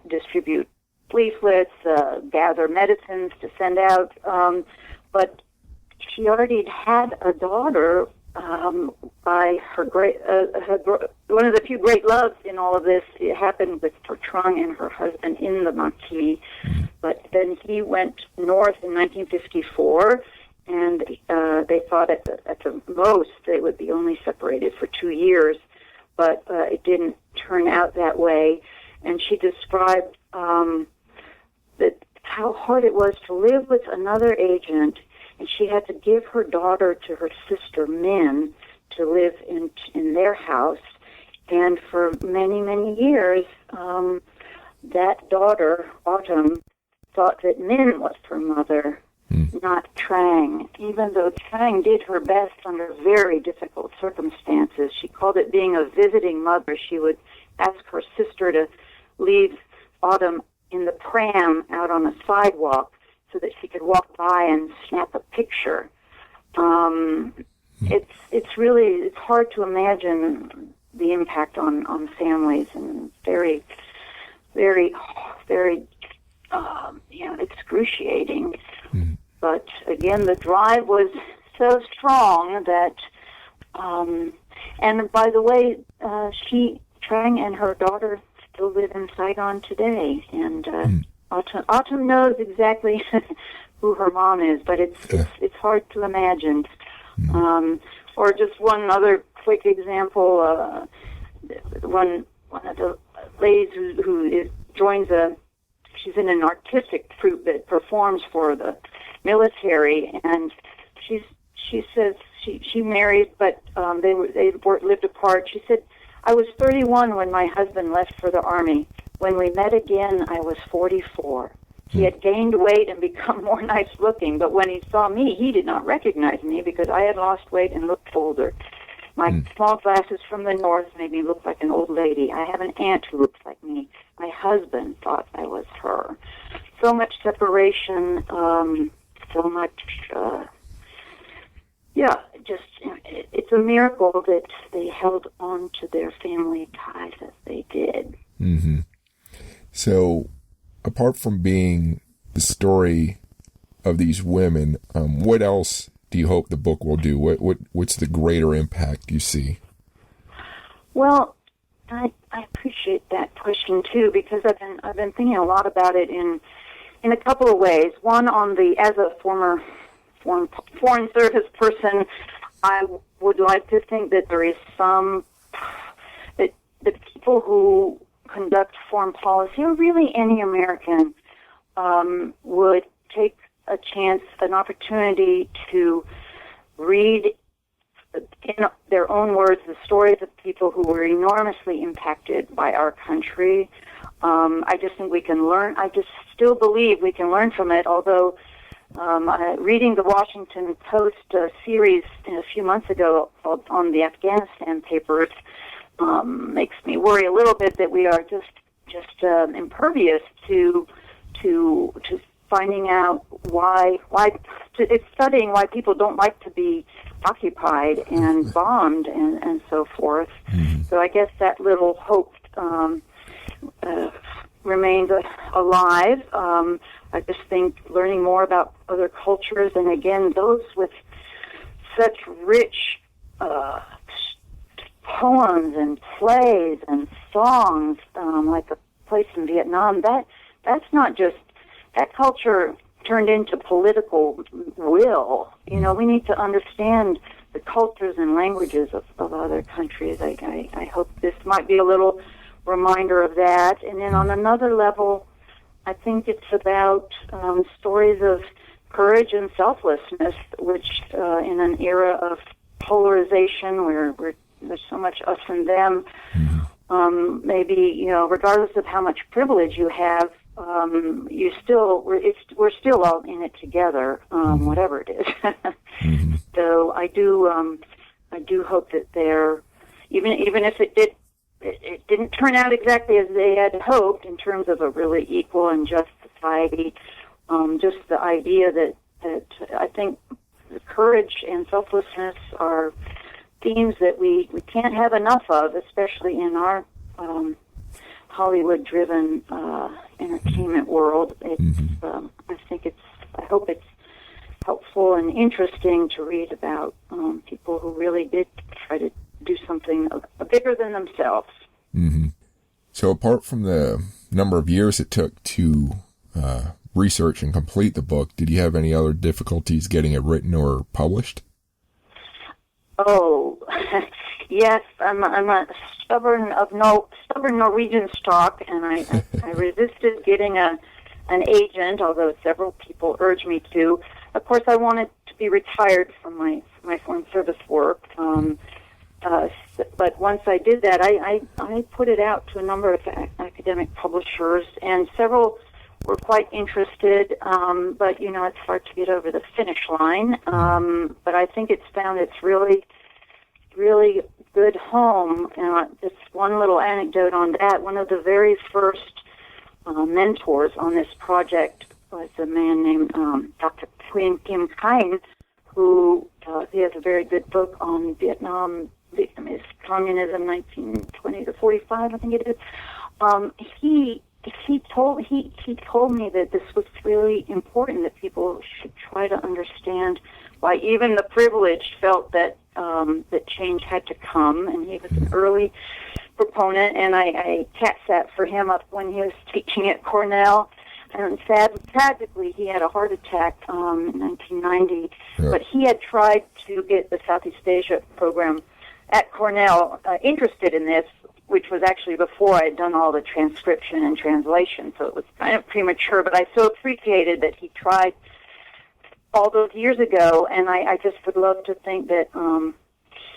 distribute leaflets, gather medicines to send out. But she already had a daughter by her one of the few great loves in all of this. It happened with Trang and her husband in the Maquis, but then he went north in 1954, and they thought at the most they would be only separated for 2 years, but it didn't turn out that way. And she described that how hard it was to live with another agent, and she had to give her daughter to her sister Min to live in their house. And for many, many years, that daughter, Autumn, thought that Min was her mother, not Trang, even though Trang did her best under very difficult circumstances. She called it being a visiting mother. She would ask her sister to leave Autumn in the pram out on a sidewalk so that she could walk by and snap a picture. It's hard to imagine the impact on families, and very, very, very, excruciating. But again, the drive was so strong that, and by the way, Trang and her daughter still live in Saigon today, and Autumn knows exactly who her mom is, but it's hard to imagine. Or just one other quick example, one of the ladies who joins she's in an artistic troupe that performs for the military, and she says she married, but they lived apart. She said, "I was 31 when my husband left for the Army. When we met again, I was 44. He had gained weight and become more nice-looking, but when he saw me, he did not recognize me because I had lost weight and looked older. My small glasses from the north made me look like an old lady. I have an aunt who looks like me. My husband thought I was her." So much separation, so much, it's a miracle that they held on to their family ties as they did. Mm-hmm. So, apart from being the story of these women, what else do you hope the book will do? What's the greater impact you see? Well, I appreciate that question too, because I've been thinking a lot about it in a couple of ways. One, as a former foreign service person, I would like to think that there is that the people who conduct foreign policy, or really any American, would take an opportunity to read in their own words the stories of people who were enormously impacted by our country. I just think we can learn. I just still believe we can learn from it, although reading the Washington Post series a few months ago on the Afghanistan papers makes me worry a little bit that we are just impervious to finding out it's studying why people don't like to be occupied and bombed and so forth. Mm-hmm. So I guess that little hope remains alive. I just think learning more about other cultures, and again, those with such rich poems and plays and songs, like the place in Vietnam, that's not just, that culture turned into political will. We need to understand the cultures and languages of other countries. I hope this might be a little reminder of that. And then on another level, I think it's about stories of courage and selflessness, which in an era of polarization where there's so much us and them, maybe, regardless of how much privilege you have, we're still all in it together, whatever it is. So I do hope that they're, even if it didn't turn out exactly as they had hoped in terms of a really equal and just society, just the idea that I think courage and selflessness are themes that we can't have enough of, especially in our Hollywood-driven entertainment world. I hope it's helpful and interesting to read about people who really did try to do something bigger than themselves. Mm-hmm. So apart from the number of years it took to research and complete the book, did you have any other difficulties getting it written or published? Oh, yes, I'm a stubborn Norwegian stock, and I resisted getting an agent, although several people urged me to. Of course, I wanted to be retired from my foreign service work, but once I did that, I put it out to a number of academic publishers, and several were quite interested, but it's hard to get over the finish line. But I think it's found its really, really good home. And just one little anecdote on that. One of the very first mentors on this project was a man named Dr. Nguyen Kim Kain, who he has a very good book on Vietnamese communism, 1920 to 45, I think it is. He he told me that this was really important, that people should try to understand why even the privileged felt that that change had to come, and he was an early proponent, and I cat sat for him up when he was teaching at Cornell, and tragically he had a heart attack in 1990, but he had tried to get the Southeast Asia program at Cornell interested in this, which was actually before I had done all the transcription and translation, so it was kind of premature, but I so appreciated that he tried all those years ago, and I just would love to think that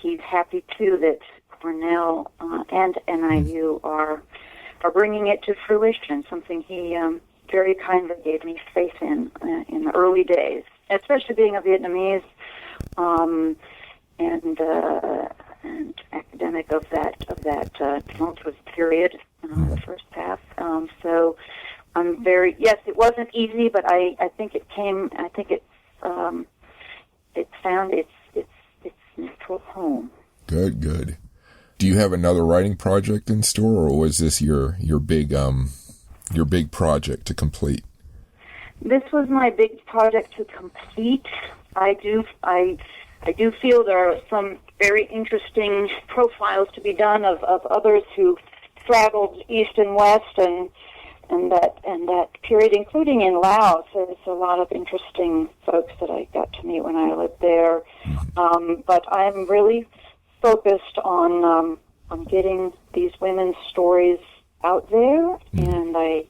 he's happy, too, that Cornell and NIU are bringing it to fruition, something he very kindly gave me faith in the early days, especially being a Vietnamese and academic of that tumultuous period, the first half. So I'm very, yes, it wasn't easy, but I think it found its natural home. Good. Do you have another writing project in store, or was this your big project to complete? This was my big project to complete. I do feel there are some very interesting profiles to be done of others who straddled east and west and that period, including in Laos. There's a lot of interesting folks that I got to meet when I lived there. But I'm really focused on getting these women's stories out there, and I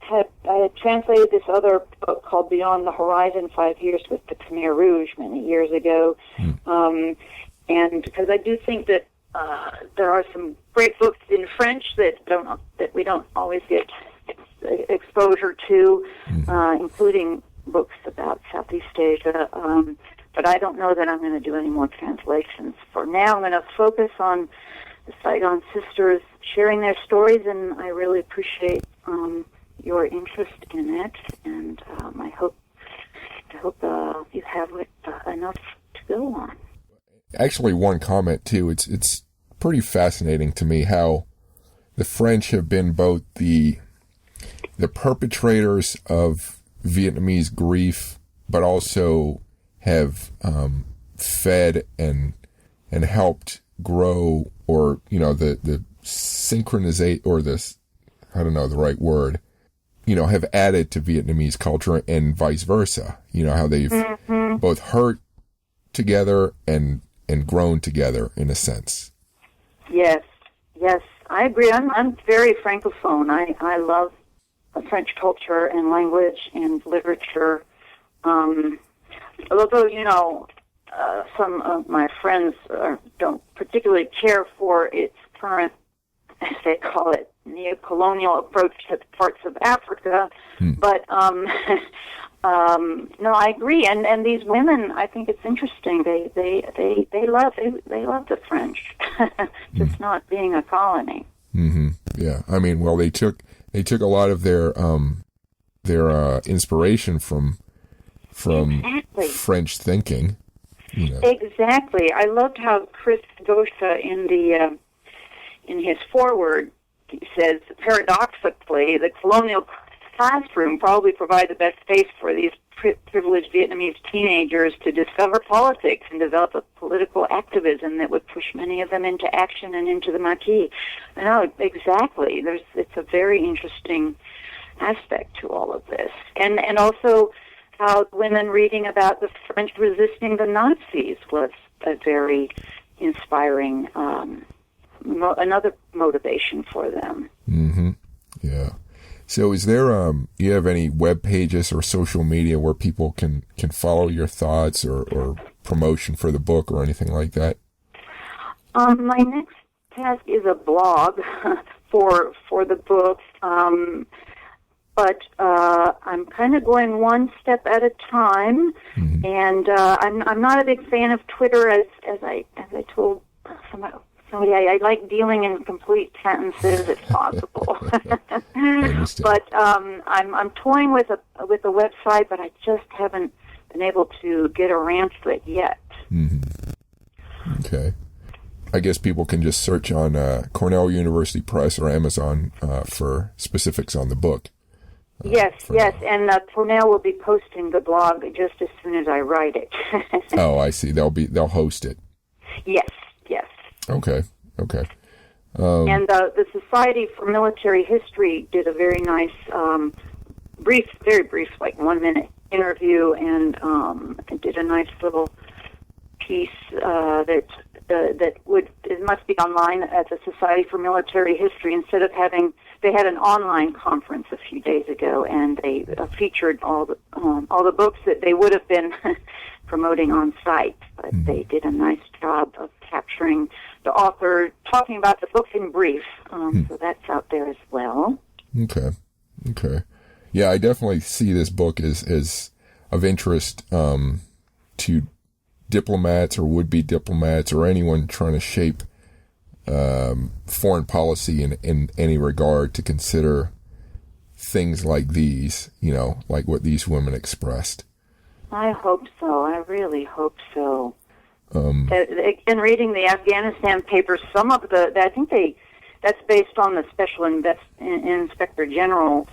had translated this other book called Beyond the Horizon, 5 years with the Khmer Rouge many years ago, and because I do think that there are some great books in French that we don't always get exposure to, including books about Southeast Asia. But I don't know that I'm going to do any more translations. For now, I'm going to focus on the Saigon Sisters sharing their stories, and I really appreciate your interest in it. And I hope you have enough to go on. Actually, one comment too. It's pretty fascinating to me how the French have been both the perpetrators of Vietnamese grief, but also have fed and helped grow, or the synchronizate, or this, I don't know the right word, have added to Vietnamese culture, and vice versa. How they've both hurt together and grown together in a sense. Yes, I agree. I'm very francophone. I love French culture and language and literature. Although, some of my friends don't particularly care for its current, as they call it, neo-colonial approach to parts of Africa. But, no, I agree. And these women, I think it's interesting. They love the French, just not being a colony. Mm-hmm. Yeah. I mean, well, they took a lot of their inspiration from exactly. French thinking. Exactly. I loved how Chris Gosha in his foreword, he says, paradoxically, the colonial classroom probably provided the best space for these privileged Vietnamese teenagers to discover politics and develop a political activism that would push many of them into action and into the Maquis. I know, exactly. It's a very interesting aspect to all of this. And also how women reading about the French resisting the Nazis was a very inspiring, another motivation for them. Mm-hmm. Yeah. So is there, you have any web pages or social media where people can follow your thoughts or promotion for the book or anything like that? My next task is a blog for the book. But I'm kind of going one step at a time, and I'm not a big fan of Twitter, as I told somebody. I like dealing in complete sentences if possible. But I'm toying with a website, but I just haven't been able to get around to it yet. Mm-hmm. Okay. I guess people can just search on Cornell University Press or Amazon for specifics on the book. Yes, and Cornell will be posting the blog just as soon as I write it. Oh, I see. They'll host it. Yes. Okay. And the Society for Military History did a very nice, very brief, like 1-minute interview, and did a nice little piece it must be online at the Society for Military History. Instead of they had an online conference a few days ago, and they featured all the books that they would have been promoting on site, but they did a nice job of capturing the author, talking about the book in brief. So that's out there as well. Okay. Yeah, I definitely see this book as of interest to diplomats or would-be diplomats or anyone trying to shape foreign policy in any regard, to consider things like these, like what these women expressed. I hope so. I really hope so. In reading the Afghanistan papers, some of I think that's based on the Special Inspector General's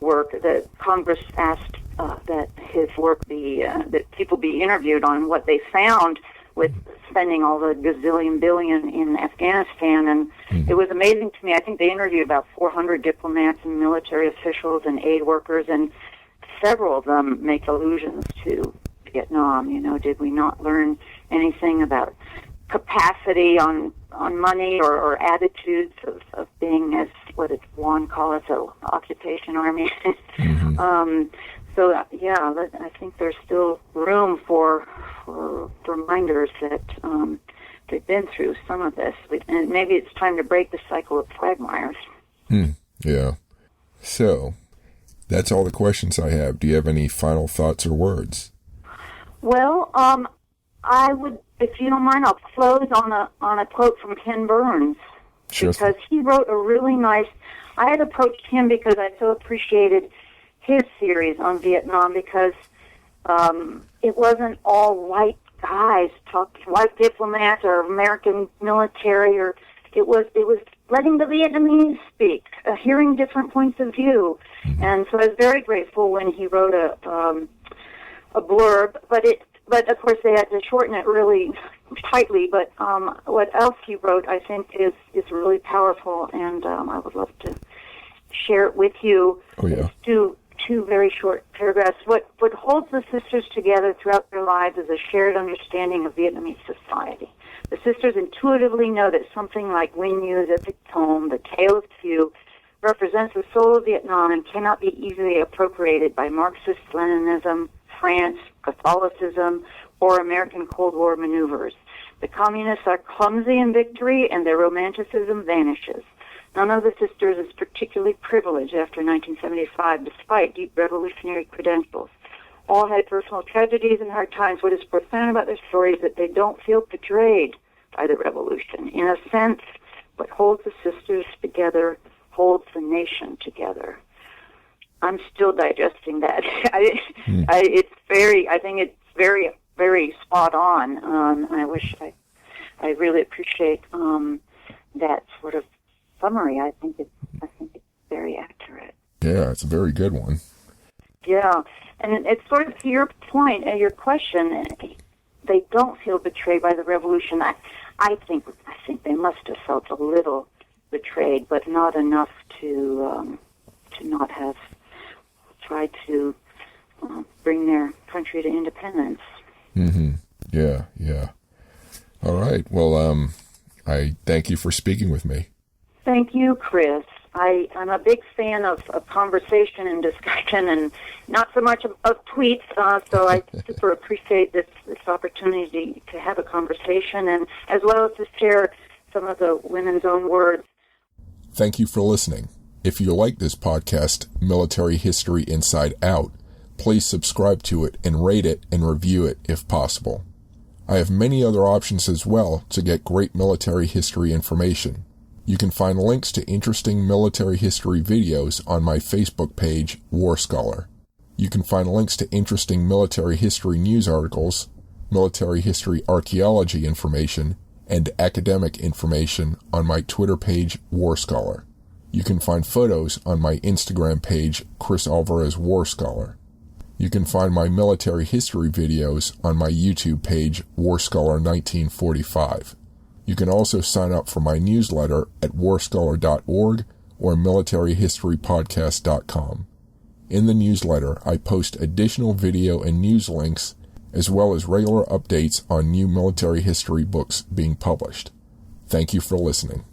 work that Congress asked that his work that people be interviewed on what they found with spending all the gazillion billion in Afghanistan. And it was amazing to me. I think they interviewed about 400 diplomats and military officials and aid workers, and several of them make allusions to Vietnam. Did we not learn anything about capacity on money or attitudes of being, as what did Juan call it, an occupation army? So I think there's still room for reminders that they've been through some of this, and maybe it's time to break the cycle of quagmires. Yeah. So that's all the questions I have. Do you have any final thoughts or words? Well, I would, if you don't mind, I'll close on a quote from Ken Burns. Sure. Because he wrote a really nice. I had approached him because I so appreciated his series on Vietnam, because it wasn't all white guys white diplomats or American military, or it was letting the Vietnamese speak, hearing different points of view, and so I was very grateful when he wrote a blurb, but of course they had to shorten it really tightly. But what else he wrote, I think, is really powerful, and I would love to share it with you. Oh yeah. Two very short paragraphs. What holds the sisters together throughout their lives is a shared understanding of Vietnamese society. The sisters intuitively know that something like Win Yu's epic poem, The Tale of Two, represents the soul of Vietnam and cannot be easily appropriated by Marxist-Leninism, France, Catholicism, or American Cold War maneuvers. The communists are clumsy in victory, and their romanticism vanishes. None of the sisters is particularly privileged after 1975, despite deep revolutionary credentials. All had personal tragedies and hard times. What is profound about their stories is that they don't feel betrayed by the revolution. In a sense, what holds the sisters together holds the nation together. I'm still digesting that. I think it's very, very spot on. I really appreciate that sort of summary. I think it's very accurate. Yeah, it's a very good one. Yeah, and it's sort of to your point, your question. They don't feel betrayed by the revolution. I think they must have felt a little betrayed, but not enough to not have tried to bring their country to independence. Yeah. All right. Well, I thank you for speaking with me. Thank you, Chris. I'm a big fan of conversation and discussion, and not so much of tweets, so I super appreciate this opportunity to have a conversation, and as well as to share some of the women's own words. Thank you for listening. If you like this podcast, Military History Inside Out, please subscribe to it and rate it and review it if possible. I have many other options as well to get great military history information. You can find links to interesting military history videos on my Facebook page, WarScholar. You can find links to interesting military history news articles, military history archaeology information, and academic information on my Twitter page, WarScholar. You can find photos on my Instagram page, Chris Alvarez WarScholar. You can find my military history videos on my YouTube page, WarScholar 1945. You can also sign up for my newsletter at warscholar.org or militaryhistorypodcast.com. In the newsletter, I post additional video and news links, as well as regular updates on new military history books being published. Thank you for listening.